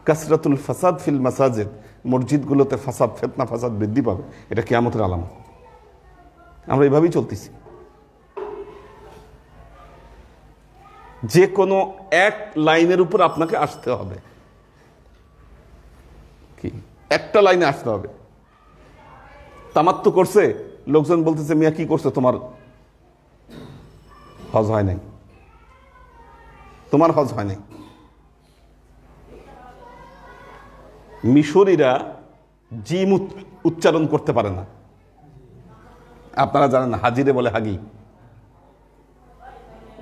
কাসরাতুল ফাসাদ ফিল মাসাজিদ, মসজিদগুলোতে ফাসাদ, ফিতনা ফাসাদ বৃদ্ধি পাবে, এটা কিয়ামতের আলামত। আমরা এভাবেই চলতেছি। যে কোনো এক লাইনের উপর আপনাকে আসতে হবে, কি একটা লাইনে আসতে হবে। তামাত্তু করছে, লোকজন বলতেছে মিয়া কি করছে, তোমার হজ হয় নাই, তোমার হজ হয় নাই। মিশরীরা জিম উচ্চারণ করতে পারে না, আপনারা জানেন না, হাজিরে বলে হাগি,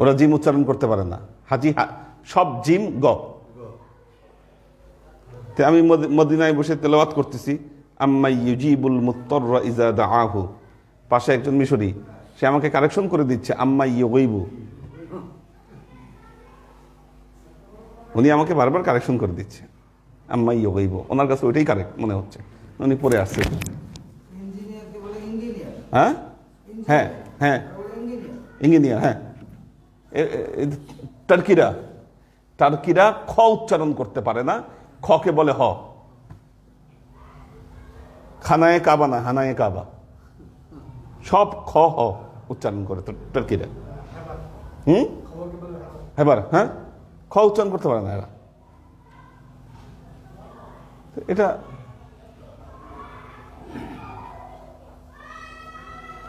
ওরা জিম উচ্চারণ করতে পারে না। হাজি সব জিম গ, তো আমি মদিনায় বসে তেলাওয়াত করতেছি, আম্মাই ইউজিবুল মুত্তাররা ইযা দাআহু, পাশে একজন মিশরি, সে আমাকে কারেকশন করে দিচ্ছে, আম্মাই ইউগীবু। উনি আমাকে বারবার কারেকশন করে দিচ্ছে, আম্মাই ইউগীবু। ওনার কাছে ওইটাই কারেক্ট মনে হচ্ছে, উনি পড়ে আসছে। হ্যাঁ হ্যাঁ হ্যাঁ, ইঞ্জিনিয়ার। হ্যাঁ, টার্কিরা খ উচ্চারণ করতে পারে না, খকে বলে হ। খানায়ে কাবা না, হানায়ে কাবা, সব খ হ উচ্চারণ করে টার্কিরা। এবার হ্যাঁ, খ উচ্চারণ করতে পারে না এরা। এটা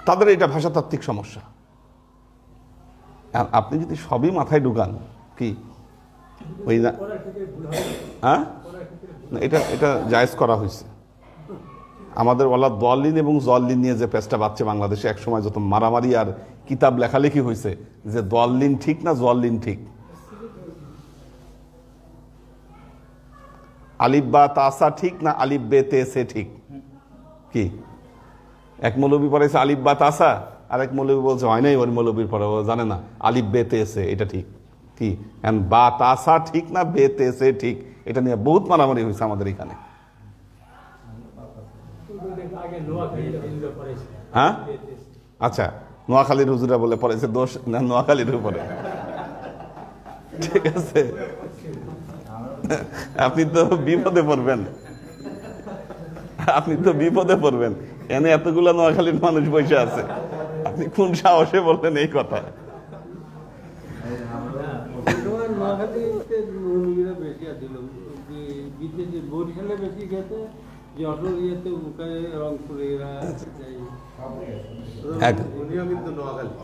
তাদের এটা ভাষাতাত্ত্বিক সমস্যা। আপনি যদি সবই মাথায় ঢুকান, কি ওই না, হ্যাঁ, এটা এটা জায়েজ করা হয়েছে। আমাদের ওয়ালা দলিন এবং জল্লিন নিয়ে যে পেজটা বাচ্চা বাংলাদেশে এক সময় যত মারামারি আর কিতাব লেখালেখি হয়েছে, যে দলিন ঠিক না জল্লিন ঠিক, আলিফ বা তাসা ঠিক না আলিফ বে তে সে ঠিক, কি এক মৌলবী পড়াইছে আলিফ বা তাসা, আর এক মৌলবী বলছে হয় নাই, ওর মৌলবীর পড়া জানে না, আলিফ বে তে সে এটা ঠিক, কি বা তাসা ঠিক না বে তে সে ঠিক, এটা নিয়ে বহুত মারামারি হয়েছে আমাদের এখানে। হ্যাঁ, আচ্ছা, নোয়াখালীর হুজুরা বলে পড়েছে, দোষ না নোয়াখালীর উপরে। ঠিক আছে, আপনি তো বিপদে পড়বেন, আপনি তো বিপদে পড়বেন। এনে এতগুলা নোয়াখালীর মানুষ বসে আছে, আপনি কোন সাহসে বললেন এই কথা?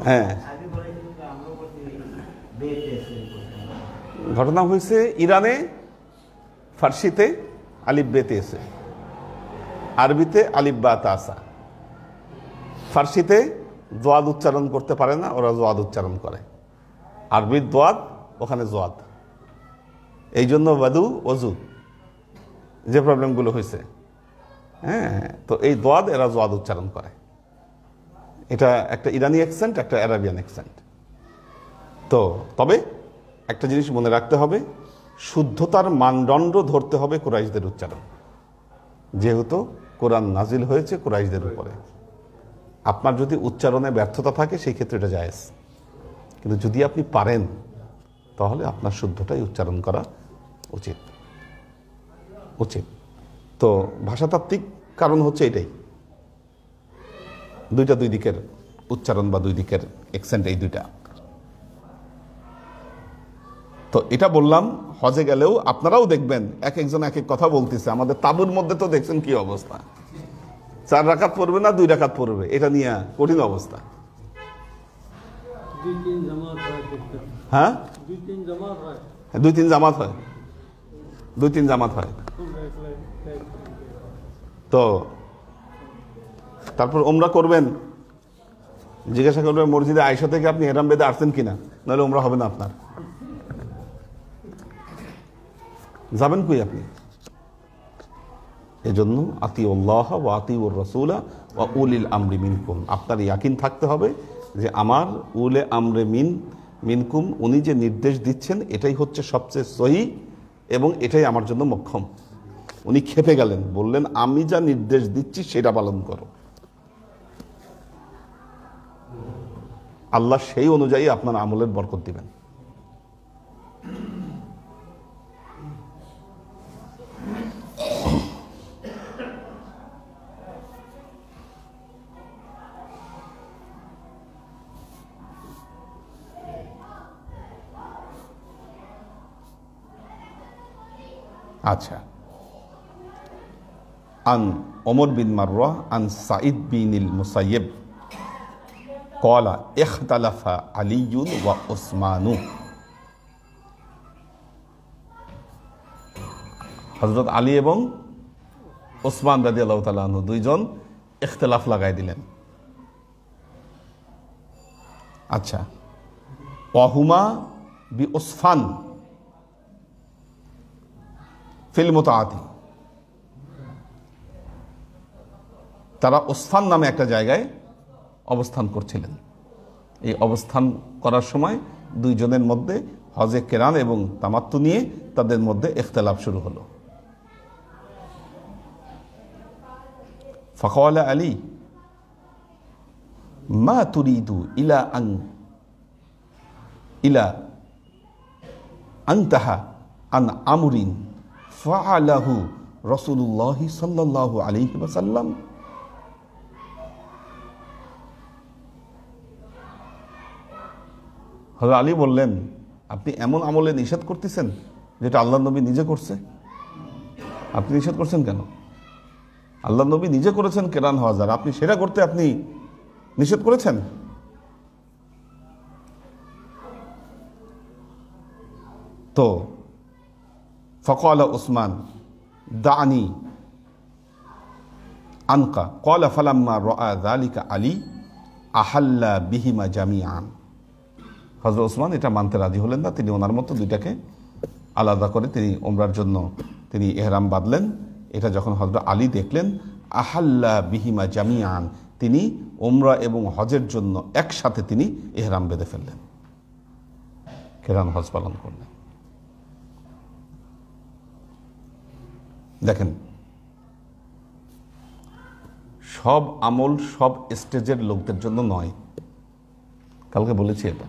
হ্যাঁ, ঘটনা হয়েছে ইরানে ফার্সিতে আলিফ বেতে এসে, আরবিতে আলিফ বা তাসা। ফার্সিতে জোয়াদ উচ্চারণ করতে পারে না, ওরা জোয়াদ উচ্চারণ করে। আরবির দোয়াদ, ওখানে জোয়াদ। এই জন্য ওয়াদু ওজু যে প্রবলেমগুলো হয়েছে, হ্যাঁ, তো এই দোয়াদ এরা জোয়াদ উচ্চারণ করে। এটা একটা ইরানি অ্যাকসেন্ট, একটা আরাবিয়ান অ্যাকসেন্ট। তো তবে একটা জিনিস মনে রাখতে হবে, শুদ্ধতার মানদণ্ড ধরতে হবে কুরাইশদের উচ্চারণ, যেহেতু কোরআন নাজিল হয়েছে কুরাইশদের উপরে। আপনার যদি উচ্চারণে ব্যর্থতা থাকে সেই ক্ষেত্রে এটা জায়েজ, কিন্তু যদি আপনি পারেন তাহলে আপনার শুদ্ধটাই উচ্চারণ করা উচিত উচিত। তো ভাষাতাত্ত্বিক কারণ হচ্ছে এটাই, দুই দিকের উচ্চারণ বা দুই দিকের অ্যাকসেন্ট, এই দুইটা। তো এটা বললাম, হজে গেলেও আপনারাও দেখবেন এক একজন এক এক কথা বলতেছে। আমাদের তাবুর মধ্যে তো দেখছেন কি অবস্থা, 4 রাকাত পড়বে না 2 রাকাত পড়বে, এটা নিয়ে কঠিন অবস্থা। হ্যাঁ, 2-3 জামাত হয়, 2-3 জামাত হয়। তো তারপর ওমরা করবেন, জিজ্ঞাসা করবেন মসজিদে আয়েশা থেকে আপনি এহরাম বেঁধে আসছেন কিনা, নাহলে ওমরা হবে না আপনার। যাবেন কই আপনি? এজন্য আতিউল্লাহ ওয়া আতিউর রাসূলা ওয়া উলিল আমরি মিনকুম, আপনার ইয়াকিন থাকতে হবে যে আমার উলে আমরে মিনকুম, উনি যে নির্দেশ দিচ্ছেন এটাই হচ্ছে সবচেয়ে সহি এবং এটাই আমার জন্য মোক্ষম। উনি খেপে গেলেন, বললেন আমি যা নির্দেশ দিচ্ছি সেটা পালন করো। আল্লাহ সেই অনুযায়ী আপনার আমলের বরকত দিবেন। আচ্ছা, আন ওমর বিন মারওয়া আন সাঈদ বিন মুসাইয়্যিব ক্বালা ইখতালাফা আলীয়ুন ওয়া উসমানু। হযরত আলী এবং ওসমান রাদিয়াল্লাহু তাআলা আনহু দুইজন ইখতিলাফ লাগাই দিলেন। আচ্ছা, ওয়াহুমা বি উসফান ফিল মুতাআতি, তারা ওসফান নামে একটা জায়গায় অবস্থান করছিলেন। এই অবস্থান করার সময় দুইজনের মধ্যে হজে কেরান এবং তামাত্তু নিয়ে তাদের মধ্যে ইখতিলাফ শুরু হলো। ফাকালা আলী মা তুরিদু ইলা আনতাহা আন আমরিন ফাআলাহু রাসূলুল্লাহ সাল্লাল্লাহু আলাইহি ওয়াসাল্লাম। হযরত আলী বললেন, আপনি এমন আমলে নিষেধ করতেছেন যেটা আল্লাহ নবী নিজে করছে। আপনি নিষেধ করছেন কেন? আল্লাহ নবী নিজে করেছেন কেরান হজ, আর আপনি সেটা করতে আপনি নিষেধ করেছেন। তো ফকালা উসমান দানি আনকা ক্বালা ফালাম্মা রাআ যালিকা আলী আহাল্লা বিহিমা জামিআন। হযরত ওসমান এটা মানতে রাজি হলেন না। তিনি ওনার মতো দুইটাকে আলাদা করে তিনি ওমরার জন্য তিনি ইহরাম বাঁধলেন। এটা যখন হযরত আলী দেখলেন, আহাল্লা বিহিমা জামিআন, তিনি ওমরা এবং হজের জন্য একসাথে তিনি ইহরাম বেঁধে ফেললেন, কেরান হজ পালন করলেন। দেখেন, সব আমল সব স্টেজের লোকদের জন্য নয়। কালকে বলেছি এটা।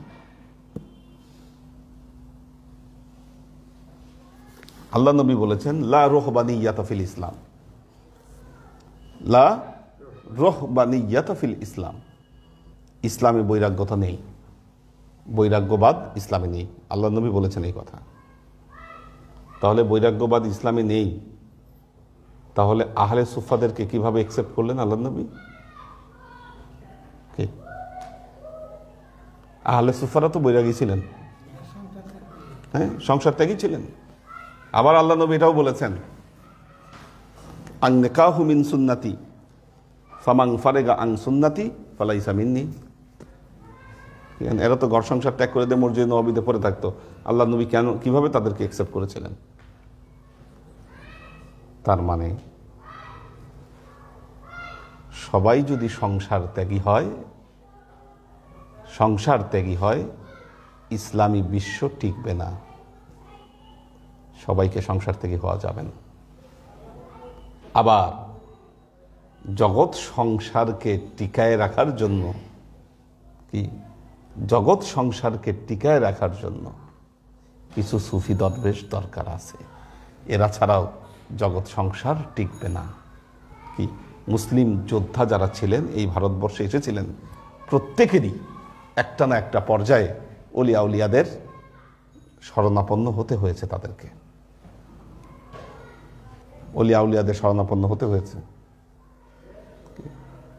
আল্লাহ নবী বলেছেন, লা রুহবানিয়াতা ফিল ইসলাম, লা রুহবানিয়াতা ফিল ইসলাম। ইসলামে বৈরাগ্যতা নেই, বৈরাগ্যবাদ ইসলামে নেই। আল্লাহ নবী বলেছেন এই কথা। তাহলে বৈরাগ্যবাদ ইসলামে নেই, তাহলে আহলে সুফাদেরকে কিভাবে অ্যাকসেপ্ট করলেন আল্লাহ নবী? আহলে সুফারা তো বৈরাগী ছিলেন, হ্যাঁ, সংসার ত্যাগী ছিলেন। আবার আল্লাহ নবী এটাও বলেছেন, আন নিকাহু মিন সুন্নতি ফামান ফারেগা আন সুন্নতি ফালাইসা মিন্নি। এরা তো ঘর সংসার ত্যাগ করে দিয়ে মসজিদে নববীতে পড়ে থাকতো। আল্লাহ নবী কেন, কিভাবে তাদেরকে অ্যাকসেপ্ট করেছিলেন? তার মানে সবাই যদি সংসার ত্যাগী হয়, ইসলামী বিশ্ব টিকবে না। সবাইকে সংসার ত্যাগী হওয়া যাবে না। আবার জগৎ সংসারকে টিকায় রাখার জন্য কিছু সুফি দরবেশ দরকার আছে। এরা ছাড়াও জগৎ সংসার টিকবে না। মুসলিম যোদ্ধা যারা ছিলেন এই ভারতবর্ষে এসেছিলেন, প্রত্যেকেরই একটা না একটা পর্যায়ে ওলিয়া উলিয়াদের শরণাপন্ন হতে হয়েছে। তাদেরকে ওলিয়া উলিয়াদের শরণাপন্ন হতে হয়েছে।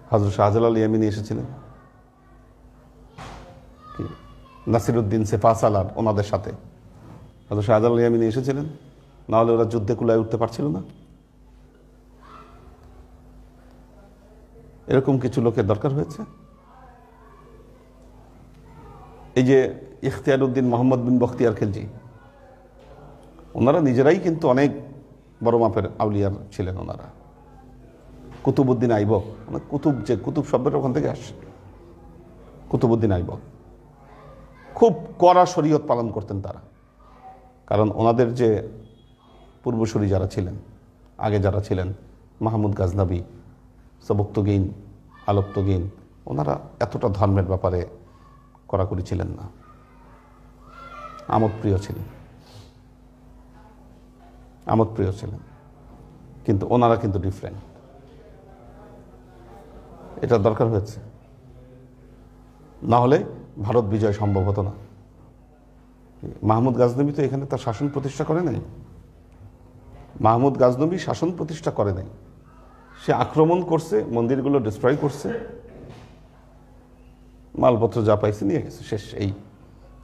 হযরত শাহজালাল ইয়ামিনী এসেছিলেন, নাসিরউদ্দিন সেফাসালার ওনাদের সাথে হযরত শাহজালাল ইয়ামিনী এসেছিলেন, না হলে ওরা যুদ্ধে কুলায় উঠতে পারছিল না। এরকম কিছু লোকের দরকার হয়েছে। এই যে ইখতিয়ারউদ্দিন মোহাম্মদ বিন বখতিয়ার খিলজি, ওনারা নিজেরাই কিন্তু অনেক বড় মাপের আউলিয়ার ছিলেন। ওনারা কুতুবউদ্দিন আইবক, কুতুব, যে কুতুব শব্দটা ওখান থেকে আসে, কুতুবউদ্দিন আইবক খুব কড়া শরীয়ত পালন করতেন তারা। কারণ ওনাদের যে পূর্বসূরি যারা ছিলেন, আগে যারা ছিলেন, মাহমুদ গাজনবী, সবুক্তগীন, আলোক্তগীন, ওনারা এতটা ধর্মের ব্যাপারে কড়াকড়ি ছিলেন না, আমোদপ্রিয় ছিলেন। কিন্তু ওনারা কিন্তু ডিফারেন্ট। এটা দরকার হয়েছে, না হলে ভারত বিজয় সম্ভব হতো না। মাহমুদ গাজনবী তো এখানে তার শাসন প্রতিষ্ঠা করে নাই। মাহমুদ গাজনবী শাসন প্রতিষ্ঠা করে নাই, সে আক্রমণ করছে, মন্দিরগুলো ডিস্ট্রয় করছে, মালপত্র যা পাইছে নিয়ে গেছে, শেষ। এই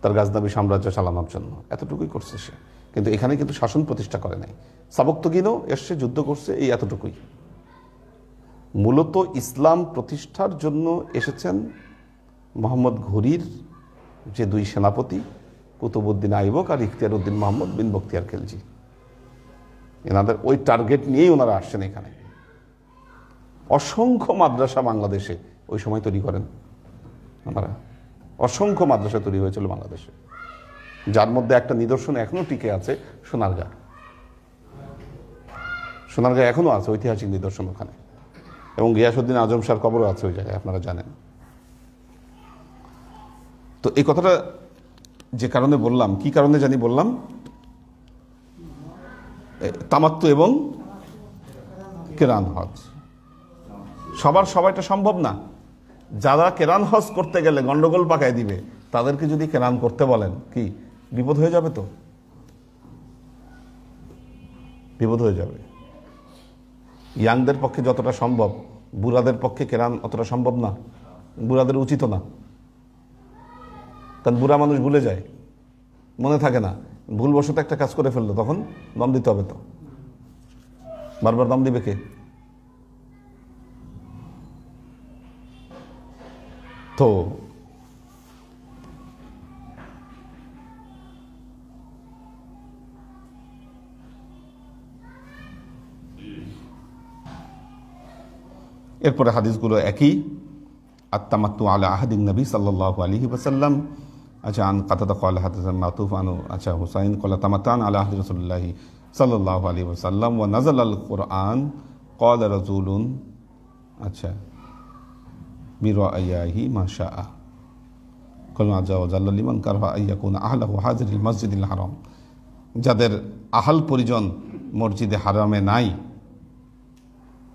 তার গাজনবী সাম্রাজ্য চালানোর জন্য এতটুকুই করছে সে, কিন্তু এখানে কিন্তু শাসন প্রতিষ্ঠা করে নাই। সাবক্তগিনও এসে যুদ্ধ করছে, এই এতটুকুই। মূলত ইসলাম প্রতিষ্ঠার জন্য এসেছেন মোহাম্মদ ঘুরির যে দুই সেনাপতি, কুতুবউদ্দিন আইবক আর ইখতিয়ারউদ্দিন মোহাম্মদ বিন বখতিয়ার খিলজি। এনাদের ওই টার্গেট নিয়েই ওনারা আসছেন এখানে। অসংখ্য মাদ্রাসা বাংলাদেশে ওই সময় তৈরি করেন আমরা। অসংখ্য মাদ্রাসা তৈরি হয়েছিল বাংলাদেশে, যার মধ্যে একটা নিদর্শন এখনো টিকে আছে, সোনারগাঁ। সোনারগাঁ এখনো আছে, ঐতিহাসিক নিদর্শন ওখানে। এবং গিয়াসউদ্দিন আজম শাহর কবরও আছে ওই জায়গায়, আপনারা জানেন। তো এই কথাটা যে কারণে বললাম, কি কারণে জানি বললাম, তামাত্তু এবং কেরান হজ। সবাইটা সম্ভব না। যারা কেরান হজ করতে গেলে গন্ডগোল পাকায় দিবে, তাদেরকে যদি কেরান করতে বলেন, কি বিপদ হয়ে যাবে? তো বিপদ হয়ে যাবে। ইয়াংদের পক্ষে যতটা সম্ভব, বুড়াদের পক্ষে কেরান অতটা সম্ভব না। বুড়াদের উচিত না, কারণ বুড়া মানুষ ভুলে যায়, মনে থাকে না। ভুলবশত একটা কাজ করে ফেললো, তখন দম দিতে হবে। তো বারবার দম দিবে কে? তো এরপরে হাদিসগুলো একই। আত-তামাত্তু আলা আহাদিন নবী সাল্লাল্লাহু আলাইহি ওয়াসাল্লাম। আচ্ছা, আন কাতাদা ক্বালা হাদাসানা মাতুফ আনু, আচ্ছা হুসাইন ক্বালা তামাত্তান আলা আহদি রাসূলিল্লাহ সাল্লাল্লাহু আলাইহি ওয়াসাল্লাম ওয়া নাযালাল কুরআন ক্বালা রাজুলুন, আচ্ছা বিরাআইহি মা শাআ ক্বালা আযা ওয়া জাল্লা লিমান কারহা আইয়াকুনা আহলাহু হাজিরিল মসজিদিল হারাম। যাদের আহাল পরিজন মসজিদে হারামে নাই,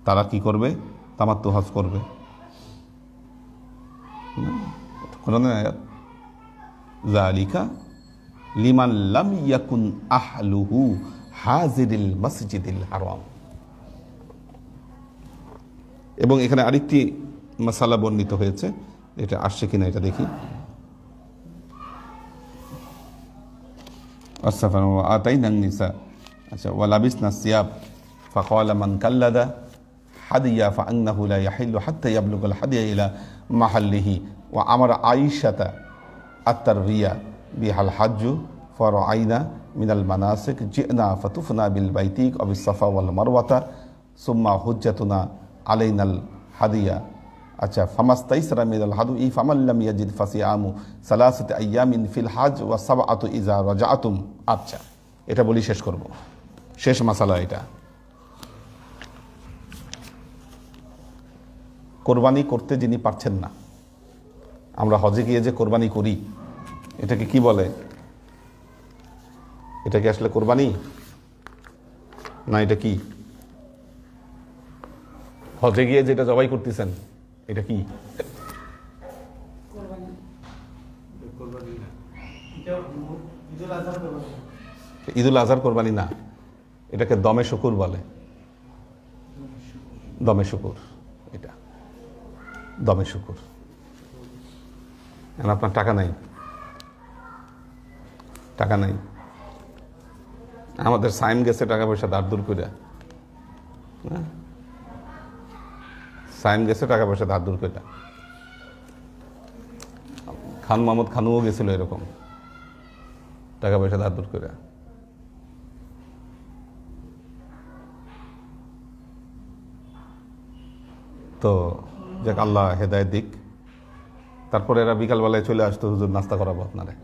তারা কি করবে? তামাত্তু হজ করবে। কোরআনের আয়াত, যালিকা লিমান লাম ইয়াকুন আহলুহু হাজিরিল মসজিদিল হারাম। এবং এখানে আরেকটি মাসালা বর্ণিত হয়েছে, এটা আসছে কিনা এটা দেখি। আসসাফান ওয়া আতাইনান নিসা, আচ্ছা ওয়া লাবিসনা সিয়াব ফাকালা মান কাল্লাদা হাদিয়া ফাআন্নাহু লা ইয়াহিল্লু হাত্তা ইয়াবলুগাল হাদিয়া ইলা মাহাল্লিহি ওয়া আমারা আয়েশাতা আত-তারবিয়া বিহাল হাজ্জু ফারাআইনা মিনাল মানাসিক জিনা ফাতুফনা বিল বাইতিক আও বিস সাফা ওয়াল মারওয়াতা সুম্মা হুজ্জাতুনা আলাইনাল হাদিয়া। আচ্ছা, ফামাস্তাইসরা মিনাল হাদুই ফামান লাম ইয়াজিদ ফাসিয়ামু সালাসাতি আইয়ামিন ফিল হজ ওয়া সাবআতু ইযা রাজাআতুম। আচ্ছা, এটা বলি শেষ করব, শেষ মাসালা এটা। কোরবানি করতে যিনি পারছেন না, আমরা হজে গিয়ে যে কোরবানি করি, এটাকে কি বলে? এটা কি আসলে কোরবানি না? এটা কি? হজে গিয়ে যেটা জবাই করতেছেন, এটা কি? ঈদুল আজহার কোরবানি না, এটাকে দমে শুকুর বলে। দমে শুকুর, এটা দমে শুকুর। আপনার টাকা নাই, টাকা নাই। আমাদের সাইম গেছে টাকা পয়সা ধার দূর করে, সাইম গেছে টাকা পয়সা ধার দূর করে। খান মোহাম্মদ খানুও গেছিল এরকম, টাকা পয়সা ধার দূর করে। তো যাক, আল্লাহ হেদায়েত দিক। তারপরে এরা বিকালবেলায় চলে আসতো, হুজুর নাস্তা করাবো আপনারে।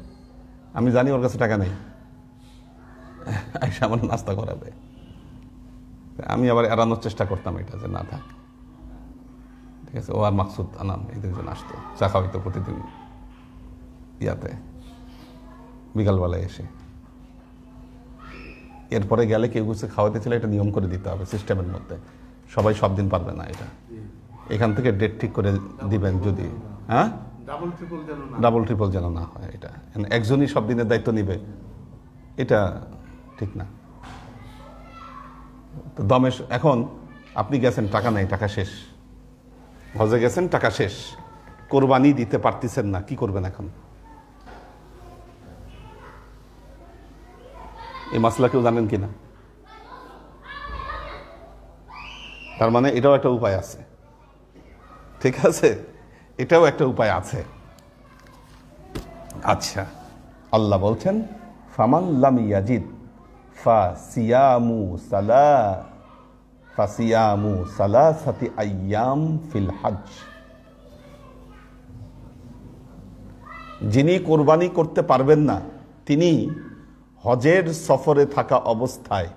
আমি জানি ওর কাছে টাকা নেই, আইসা আমার নাস্তা করাবে। আমি আবার এড়ানোর চেষ্টা করতাম এটা, যে না থাক, ঠিক আছে। ও আর মাকসুদ আনাম, এই দুজন আসতো, চা খাওয়াইতো প্রতিদিন ইয়াতে বিকালবেলায় এসে। এরপরে গেলে কেউ কিছু খাওয়াতে ছিল, এটা নিয়ম করে দিতে হবে সিস্টেমের মধ্যে। সবাই সব দিন পারবে না এটা। এখান থেকে ডেট ঠিক করে দিবেন যদি, হ্যাঁ, ডাবল ট্রিপল যেন না হয়। এটা একজনই সব দিনের দায়িত্ব নিবে, এটা ঠিক না। তো দমে এখন আপনি গেছেন, টাকা নেই, টাকা শেষ। হজে গেছেন, টাকা শেষ, কোরবানি দিতে পারতেছেন না, কি করবেন এখন? এই মাসলা কেউ জানেন কিনা? তার মানে এটাও একটা উপায় আছে, ঠিক আছে, এটাও একটা উপায় আছে। আচ্ছা, আল্লাহ বলছেন ফামান লাম ইয়াজিদ ফাসিয়ামু ফাসিয়ামু সালাসাতি আইয়াম ফিল হজ, যিনি কোরবানি করতে পারবেন না তিনি হজের সফরে থাকা অবস্থায়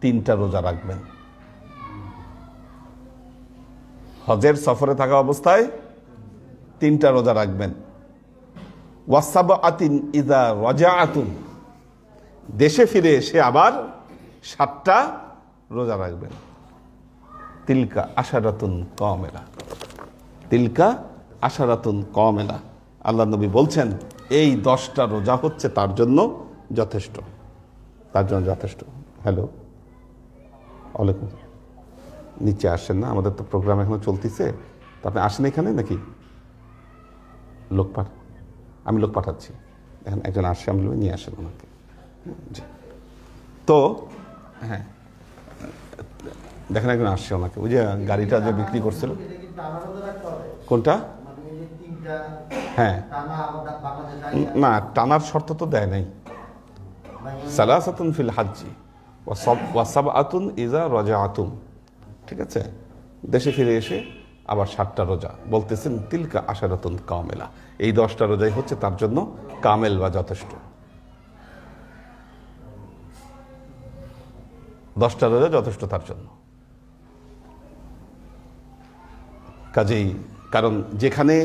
3টা রোজা রাখবেন। হজের সফরে থাকা অবস্থায় 3টা রোজা রাখবেন। ওয়াসাবআতিন ইযা রাজাআতুম, দেশে ফিরে এসে আবার 7টা রোজা রাখবেন। তিলকা আশারাতুন কামিলা, তিলকা আশারাতুন কামিলা। আল্লাহ নবী বলছেন এই 10টা রোজা হচ্ছে তার জন্য যথেষ্ট, তার জন্য যথেষ্ট। হ্যালো, ওয়ালাইকুম। নিচে আসেন না, আমাদের তো প্রোগ্রাম এখনো চলতেছে, তো আপনি আসেন এখানে নাকি? আমি লোক পাঠাচ্ছি, এখন একজন আসছে, আমি নিয়ে আসেন ওনাকে। তো হ্যাঁ, দেখেন একজন আসছে, ওনাকে ওই যে গাড়িটা যে বিক্রি করছিল, কোনটা? হ্যাঁ, না টানার শর্ত তো দেয় নাই। সালাসাতুন ফিল হাজ্জি ওয়া সাবআতুন ইযা রাজাআতুম, ঠিক আছে? দেশে ফিরে এসে আবার 7টা রোজা, বলতেছেন তিলকা আশারাতুন কামিলা, এই 10টা রোজাই হচ্ছে তার জন্য কামেল বা যথেষ্ট। 10টা রোজা যথেষ্ট তার জন্য। কাজেই কারণ যেখানে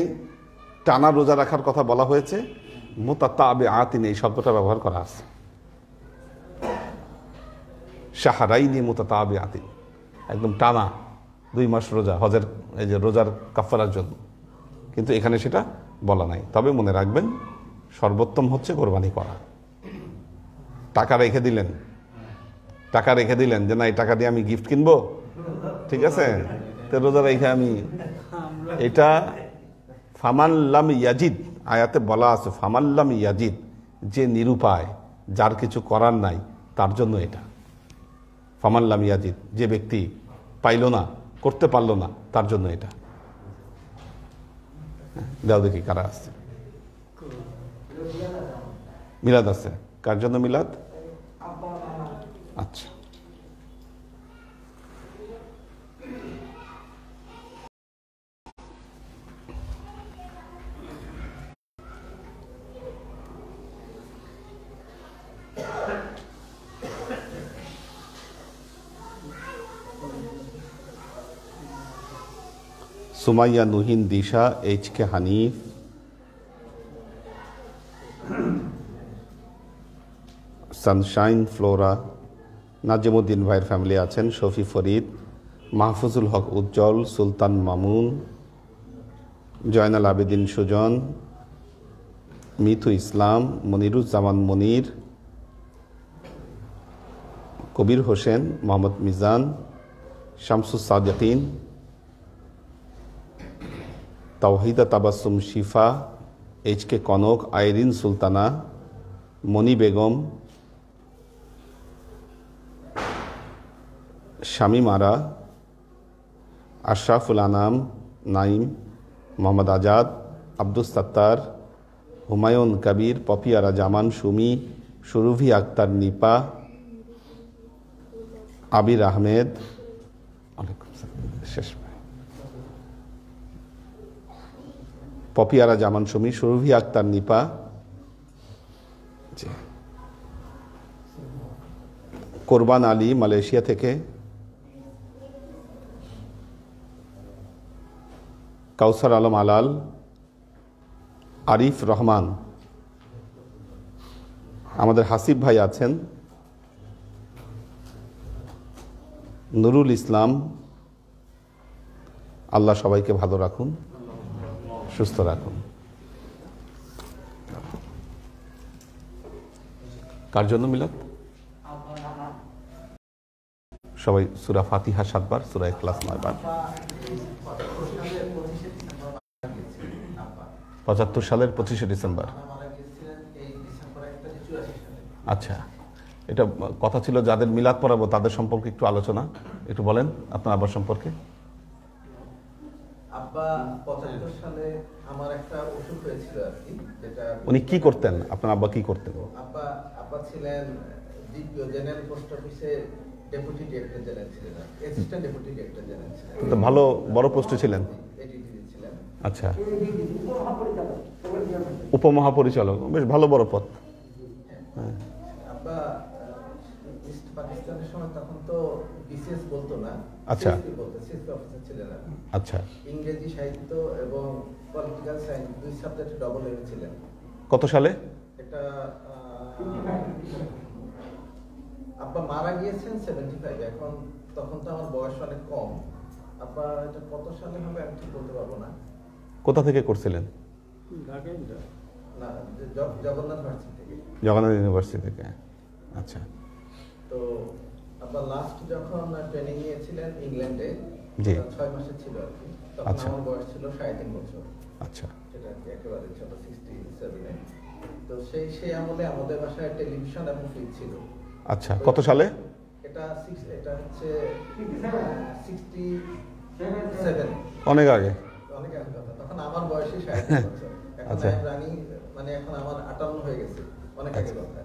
টানা রোজা রাখার কথা বলা হয়েছে মুতাতাবিআতিন এই শব্দটা ব্যবহার করা আছে, শাহরাইনি মুতাতাবিআতিন, একদম টানা 2 মাস রোজা, হজের এই যে রোজার কাফারার জন্য, কিন্তু এখানে সেটা বলা নাই। তবে মনে রাখবেন সর্বোত্তম হচ্ছে কোরবানি করা। টাকা রেখে দিলেন যে না এই টাকা দিয়ে আমি গিফট কিনবো, ঠিক আছে, তো রোজা রেখে আমি এটা ফামাল্লাম ইয়াজিদ, আয়াতে বলা আছে ফামাল্লাম ইয়াজিদ, যে নিরুপায়, যার কিছু করার নাই, তার জন্য এটা। ফামাল্লাম ইয়াজিদ, যে ব্যক্তি পাইল না, করতে পারলো না, তার জন্য এটা। দাও দেখি কারা আসছে। মিলাদ আছে, কার জন্য মিলাদ? আচ্ছা, Sumaiya Nuhin Disha, HK Hanif, Sunshine Flora, Nazimuddin ভাইয়ের ফ্যামিলি আছেন, শফি ফরিদ, মাহফুজুল হক উজ্জ্বল, সুলতান মামুন, জয়নাল আবেদিন সুজন, মিথু ইসলাম, মনিরুজ্জামান মনির, কবির হোসেন, মোহাম্মদ মিজান, শামসুস সাদিকিন, তাওহিদা তাবাসসুম শিফা, HK কনক, আইরিন সুলতানা, মনি বেগম, শামীম আরা, আশরাফুল আনাম, নাইম, মোহাম্মদ আজাদ, আব্দুস সাত্তার, হুমায়ুন কবির, পপিয়ারা জামান সুমি, সুরভি আক্তার নিপা, আবির আহমেদ, শেষ পপিয়ারা জামান সুমি, সুরভি আক্তার নিপা, কোরবান আলী মালয়েশিয়া থেকে, কাউসার আলম আলাল, আরিফ রহমান, আমাদের হাসিব ভাই আছেন, নুরুল ইসলাম। আল্লাহ সবাইকে ভালো রাখুন, সুস্থ রাখুন। কার জন্য মিলাদ? সবাই সূরা ফাতিহা 7 বার, সূরা ইখলাস 9 বার। 75 সালের 25শে ডিসেম্বর। আচ্ছা, এটা কথা ছিল যাদের মিলাদ পড়াবো তাদের সম্পর্কে একটু আলোচনা, একটু বলেন আপনার আব্বার সম্পর্কে। আব্বা 75 সালে আমার একটা অসুখ হয়েছিল আর কি, যেটা উনি কি করতেন? আপনার আব্বা কি করতেন? আব্বা ছিলেন দ্বিতীয় জেনারেল পোস্ট অফিসে ডেপুটি ডিরেক্টর জেনারেল ছিলেন, অ্যাসিস্ট্যান্ট ডেপুটি ডিরেক্টর জেনারেল ছিলেন, তো ভালো বড় পোস্টে ছিলেন। এডিডি ছিলেন। আচ্ছা, উপমহাপরিচালক, বেশ ভালো বড় পদ। হ্যাঁ, আব্বা ইস্ট পাকিস্তানের সময় তখন তো বিসিএস বলতো না, আচ্ছা। সিএসপি বলতো, সিএসপি অফিসার ছিলেন আর কি। আচ্ছা, ইংরেজি সাহিত্য এবং পলিটিক্যাল সায়েন্স দুই সাবজেক্টে ডবল এর ছিলেন। কত সালে? এটা আব্বা মারা গিয়েছেন 75, এখন তখন তো আমার বয়স অনেক কম। আব্বা এটা কত সালে হবে আমি ঠিক বলতে পারবো না। কোথা থেকে করছিলেন? না, জগন্নাথ ভার্সিটি থেকে। জগন্নাথ ইউনিভার্সিটি থেকে। আচ্ছা, তো আব্বা লাস্ট যখন ট্রেনিং নিয়েছিলেন ইংল্যান্ডে, জি। 6 মাসের ছিল আর কি, তখন আচ্ছা। আমার বয়স ছিল 3.5 বছর। আচ্ছা, সেটা আর কি একেবারে ছোট, 67-এ। তো সেই আমলে আমাদের বাসায় টেলিভিশন এবং ফ্রিজ ছিল। আচ্ছা, কত সালে? এটা হচ্ছে 67, অনেক আগে। অনেক আগের কথা। তখন আমার বয়সই 60 বছর। এখন আচ্ছা। আমি রানিং, মানে এখন আমার 58 হয়ে গেছে, অনেক আগের কথা।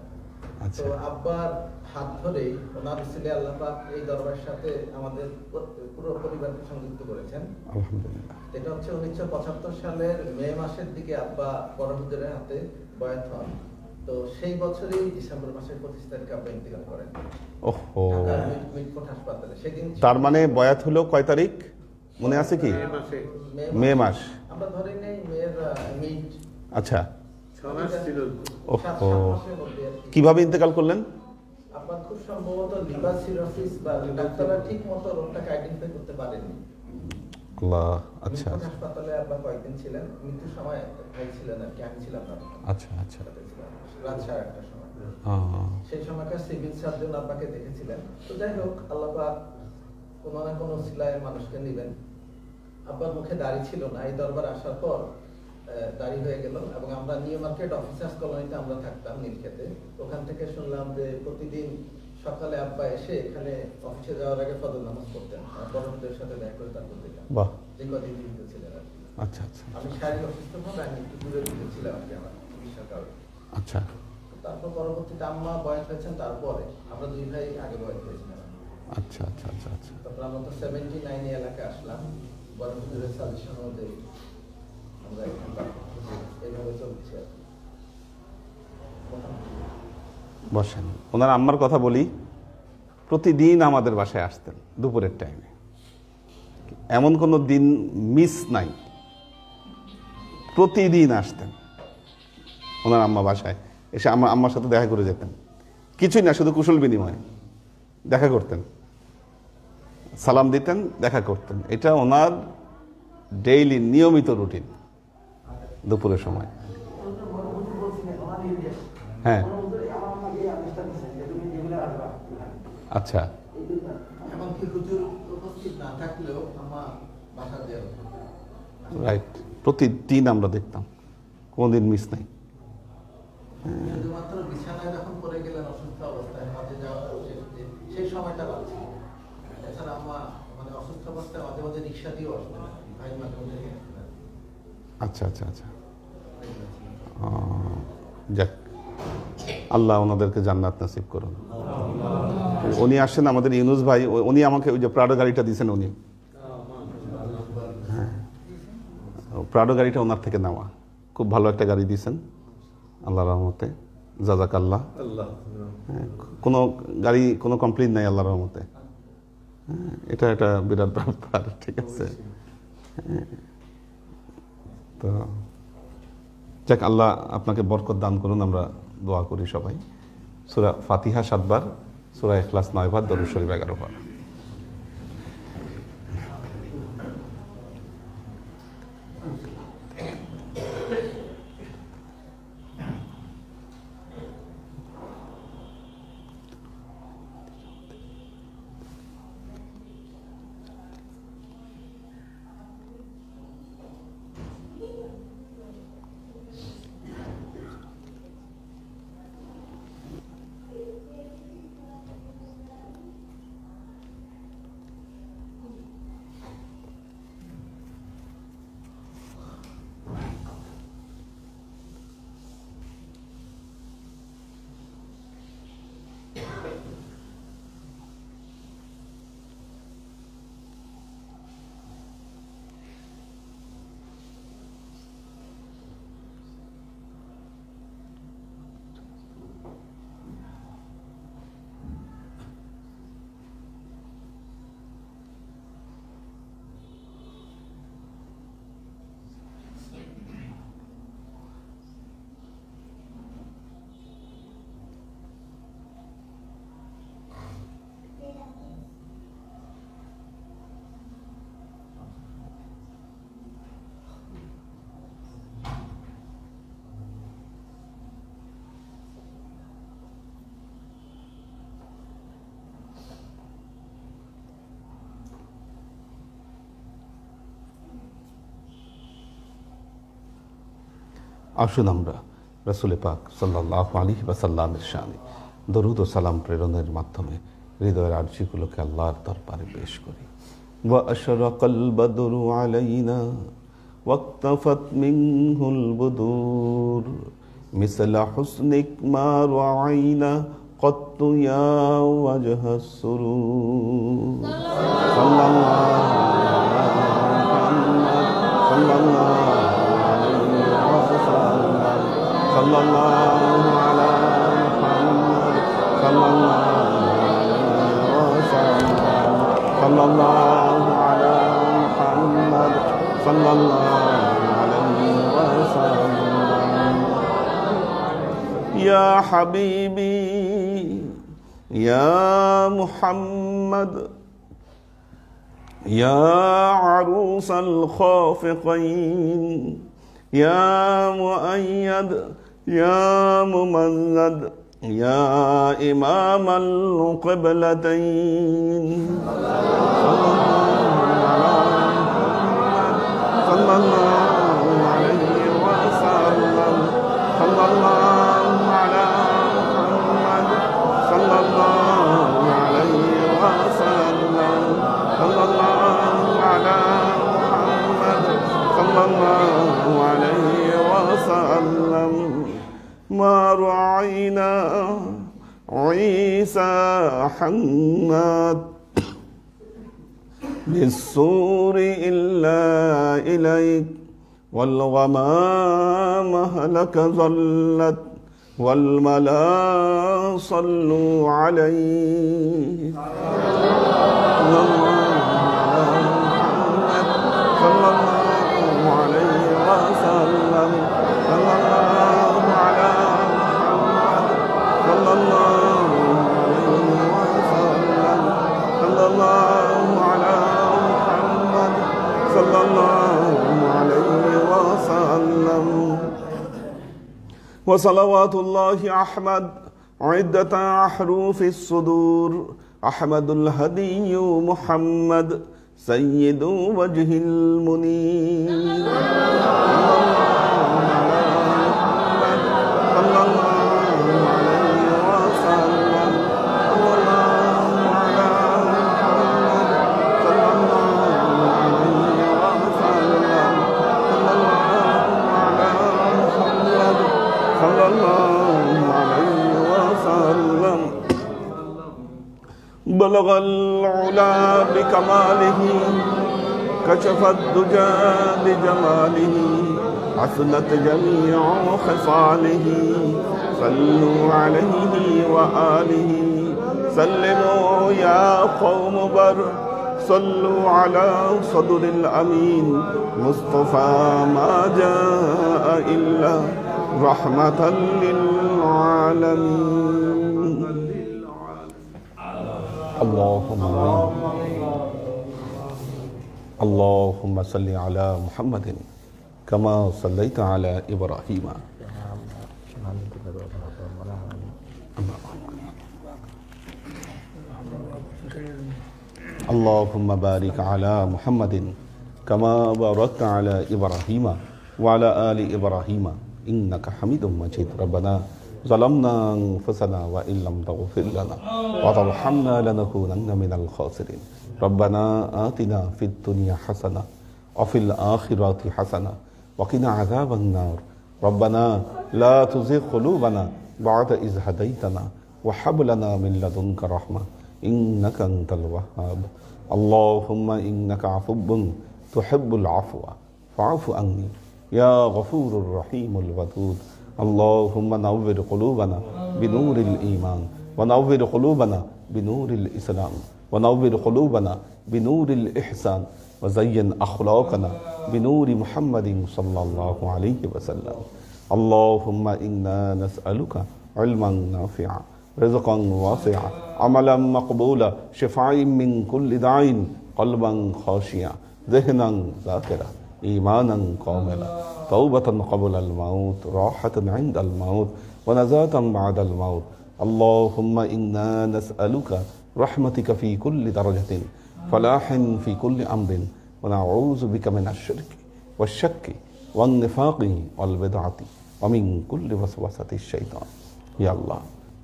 আচ্ছা, তো আব্বার হাত ধরেই ওনার ছেলে আল্লাহ পাক এই দরবারের সাথে আমাদের পুরো পরিবারকে সংযুক্ত করেছেন। আলহামদুলিল্লাহ। এটা হচ্ছে 1975 সালের মে মাসের দিকে আব্বা বড় হুজুরের হাতে বয়াত হন। তো সেই বছরই ডিসেম্বর মাসের 25 তারিখে আব্বা ইন্তেকাল করেন ওহো, ঢাকার মিটফোর্ড হাসপাতালে। সেদিন তার মানে বয়াত হলো কয় তারিখ মনে আছে কি? মে মাস। আমরা ধরে নেই মেয়ের মিড। আচ্ছা, 6 মাস ছিল। ওহো, কিভাবে ইন্তেকাল করলেন? আব্বা খুব সম্ভবত লিভার সিরোসিস বা ডাক্তাররা ঠিক মতো রোগটাকে আইডেন্টিফাই করতে পারেননি। আল্লাহ। আচ্ছা, মিটফোর্ড হাসপাতালে আব্বা কয়েকদিন ছিলেন, মৃত্যুর সময় ভাই ছিলেন আর কি, আমি ছিলাম না তখন। আচ্ছা, আচ্ছা। রাত 1:30টার সময়। আহ, সেই সময়কার সিভিল সার্জন আব্বাকে দেখেছিলেন। তো যাই হোক, আল্লাহ পাক কোনো না কোনো সিলায় মানুষকে নেবেন। আব্বার মুখে দাড়ি ছিল না, এই দরবার আসার পর দাড়ি হয়ে গেল। এবং আমরা নিউ মার্কেট অফিসার্স কলোনিতে আমরা থাকতাম নীলক্ষেতে। ওখান থেকে শুনলাম যে প্রতিদিন সকালে আব্বা এসে এখানে অফিসে যাওয়ার আগে ফজর নামাজ পড়তেন। বড়দের সাথে দেখা করে তারপর দিতাম, বাহ। যে কদিন জীবিত ছিলেন আর কি। আচ্ছা, আচ্ছা, আমি শারীরিক অসুস্থ ভাবে আমি একটু দূরে দূরে ছিলাম আর কি, আমার চিকিৎসার কারণে। আচ্ছা, তারপর পরবর্তীতে আম্মা বয়স হয়েছেন, তারপরে আমরা দুই ভাই আগে বয়স হয়েছিলাম। আচ্ছা, আচ্ছা, আচ্ছা, আচ্ছা। তারপর আমরা তো 79 এলাকায় আসলাম, বড় হুজুরের সাজেশন অনুযায়ী আমরা এখানকার এইভাবে চলছি আর কি। বসেন। ওনার আম্মার কথা বলি, প্রতিদিন আমাদের বাসায় আসতেন দুপুরের টাইমে, এমন কোনো দিন মিস নাই, প্রতিদিন আসতেন ওনার আম্মা বাসায় এসে আম্মার সাথে দেখা করে যেতেন। কিছুই না, শুধু কুশল বিনিময় দেখা করতেন, সালাম দিতেন, দেখা করতেন। এটা ওনার ডেইলি নিয়মিত রুটিন দুপুরের সময়। হ্যাঁ, আচ্ছা, এমনকি হুজুর উপস্থিত না থাকলেও আম্মা বাসা দেওয়া, রাইট, প্রতিদিন আমরা দেখতাম, কোনোদিন মিস নাই। শুধুমাত্র বিছানায় যখন পড়ে গেলেন অসুস্থ অবস্থায় মাঝে যাওয়া, সেই সময়টা বাড়ছে। এছাড়া আম্মা মানে অসুস্থ অবস্থায় মাঝে মাঝে রিক্সা দিয়েও আসতেন, ভাই মাঝে মাঝে নিয়ে আসতেন। আচ্ছা, আচ্ছা, আচ্ছা। যাক, আল্লাহ ওনাদেরকে জান্নাত নসিব করুন। উনি আসছেন আমাদের ইউনুস ভাই, উনি আমাকে ওই যে প্রাডো গাড়িটা দিয়েছেন উনি। হ্যাঁ, প্রাডো গাড়িটা ওনার থেকে নেওয়া, খুব ভালো একটা গাড়ি দিয়েছেন আল্লাহ রহমতে, জাজাক আল্লাহ। হ্যাঁ, কোনো গাড়ি কোনো কমপ্লেইন নাই আল্লাহ রহমতে। হ্যাঁ, এটা একটা বিরাট ব্যাপার, ঠিক আছে। তো যাক, আল্লাহ আপনাকে বরকত দান করুন, আমরা দোয়া করি সবাই। সূরা ফাতিহা 7 বার, সূরা ইখলাস 9 বার, দরুদ শরীফ 11 বার। আসুন আমরা রাসূল পাক সাল্লাল্লাহু আলাইহি ওয়াসাল্লামের শানে দরুদ ও সালাম প্রেরণের মাধ্যমে হৃদয়ের আরজিগুলোকে আল্লাহর দরবারে পেশ করি। ওয়া আশরাকাল বদরু আলাইনা ওয়াক্তাফাত মিনহুল বুদুর মিসলা হুসনিক মা রাআইনা কত্তু ইয়া ওয়াজহাস সুরুর। সাল্লাল্লাহু আলা মুহাম্মদ সাল্লাল্লাহু আলা মুহাম্মদ সাল্লাল্লাহু আলাইহি ওয়াসাল্লাম। ইয়া হাবিবি ইয়া মুহাম্মদ ইয়া আরুসাল খাফিকাইন ইয়া মুআইয়াদ ইয়া মুমাজ্জাদ ইয়া ইমামাল কিবলাতাইন। সাল্লাল্লাহু আলাইহি ওয়াসাল্লাম। সাল্লাল্লাহু আলা মুহাম্মদ সাল্লাল্লাহু আলাইহি ওয়াসাল্লাম। সাল্লাল্লাহু আলা মুহাম্মদ সাল্লাল্লাহু আলাইহি ওয়াসাল্লাম। মা রাআইনা ঈসা হান্নাত بالسور إلا إليك والغمام هلك ظلت والملا صلوا عليه. صلى الله عليه وسلم. صلى الله على محمد صلى الله عليه وسلم. صلى الله على محمد صلى الله عليه وسلم. وصلوات الله أحمد عدة أحرف الصدور. أحمد الهدي محمد سيد وجه المنير. صلى الله عليه وسلم. صلى الله على محمد صلى الله عليه وسلم. صلى الله على محمد صلى الله عليه وسلم. بلغ العلا بكماله كشف الدجى بجماله حسنت جميع خصاله. صلوا عليه وآله سلموا يا قوم بر. صلوا على صدر الأمين مصطفى ما جاء إلا رحمة للعالمين. اللهم صل على محمد كما صليت على إبراهيم. اللهم بارك على محمد كما باركت على إبراهيم وعلى آل إبراهيم إنك حميد مجيد. ربنا ظلمنا أنفسنا وإن لم تغفر لنا وترحمنا لنكونن من الخاسرين. ربنا آتنا في الدنيا حسنة وفي الآخرة حسنة وقنا عذاب النار. ربنا لا تزغ قلوبنا بعد إذ هديتنا وهب لنا من لدنك رحمة إنك أنت الوهاب. اللهم إنك عفو تحب العفو فاعف عني يا غفور الرحيم الودود. اللهم نور قلوبنا بنور الإيمان ونور قلوبنا بنور الإسلام ونور قلوبنا بنور الإحسان وزين أخلاقنا بنور محمد صلى الله عليه وسلم. اللهم إنا نسألك علما نافعا رزقا واسعا عملا مقبولا شفاء من كل داء قلبا خاشعا ذهنا ذاكرا إيمانا كاملا توبة قبل الموت راحة عند الموت ونجاة بعد الموت. اللهم إنا نسألك رحمتك في كل درجة فلاح في كل أمر ونعوذ بك من الشرك والشك والنفاق والبدعة ওয়া মিন কুল্লি ওয়াসওয়াসাতিশ শাইতান। ইয়া আল্লাহ,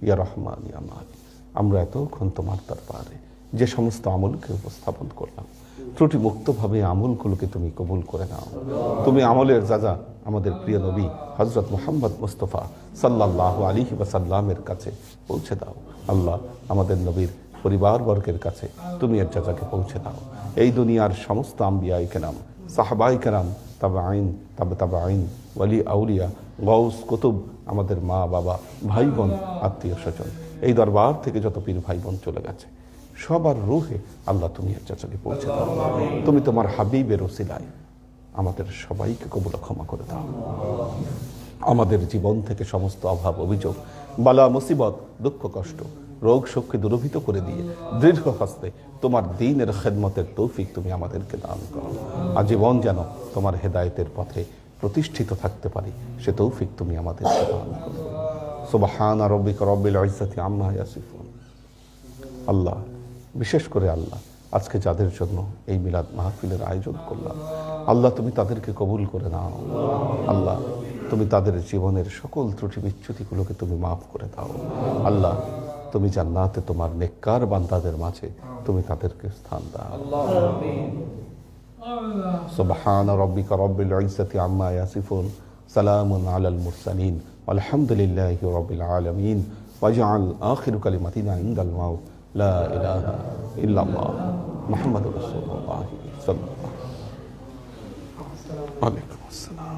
ইয়া রহমান, ইয়া মালিক, আমরা এতক্ষণ তোমার দরবারে যে সমস্ত আমলকে উপস্থাপন করলাম, ত্রুটি মুক্তভাবে আমলগুলোকে তুমি কবুল করে নাও। তুমি আমলের যা আমাদের প্রিয় নবী হযরত মুহাম্মদ মুস্তাফা সাল্লাল্লাহু আলাইহি ওয়াসাল্লামের কাছে পৌঁছে দাও। আল্লাহ, আমাদের নবীর পরিবারবর্গের কাছে তুমি এর যাজাকে পৌঁছে দাও। এই দুনিয়ার সমস্ত আম্বিয়ায়ে কেরাম, সাহাবায়ে কেরাম, তাবেঈন, তাবেঈন, ওয়ালি আউলিয়া, গাউস, কুতুব, আমাদের মা বাবা, ভাই বোন, আত্মীয় স্বজন, এই দরবার থেকে যত পীর ভাই বোন চলে গেছে, সবার রূহে আল্লাহ তুমি এর যাজাকে পৌঁছে দাও। তুমি তোমার হাবিবের ওসিলায় আমাদের সবাইকে কবুল ক্ষমা করে দাও। আমাদের জীবন থেকে সমস্ত অভাব, অভিযোগ, বালা, মুসিবত, দুঃখ, কষ্ট, রোগ শোককে দূরীভূত করে দিয়ে দৃঢ় হস্তে তোমার দ্বীনের খেদমতের তৌফিক তুমি আমাদেরকে দান করো। আজীবন যেন তোমার হেদায়েতের পথে প্রতিষ্ঠিত থাকতে পারি, সে তৌফিক তুমি আমাদেরকে দান করো। সুবহানা রাব্বিকা রাব্বিল ইজ্জাতি আম্মা ইয়াসিফুন। আল্লাহ, বিশেষ করে আল্লাহ, আজকে যাদের জন্য এই মিলাদ মাহফিলের আয়োজন করলাম, আল্লাহ তুমি তাদেরকে কবুল করে নাও। আল্লাহ, তুমি তাদের জীবনের সকল ত্রুটি বিচ্যুতিগুলোকে তুমি মাফ করে দাও। আল্লাহ, তুমি জান্নাতে তোমার নেককার বান্দাদের মাঝে তুমি তাদেরকে স্থান দাও। সুবহানা রাব্বিকা রাব্বিল ইজ্জাতি আম্মা ইয়াসিফুন, সালামুন আলাল মুরসালিন, আলহামদুলিল্লাহি রাব্বিল আলামিন। ওয়াজআল আখিরু কালিমাতিনা ইনদাল মাউত লা ইলাহা ইল্লাল্লাহ মুহাম্মাদুর রাসূলুল্লাহ সাল্লাল্লাহু আলাইহি ওয়াসাল্লাম। ওয়া আলাইকুম আসসালাম।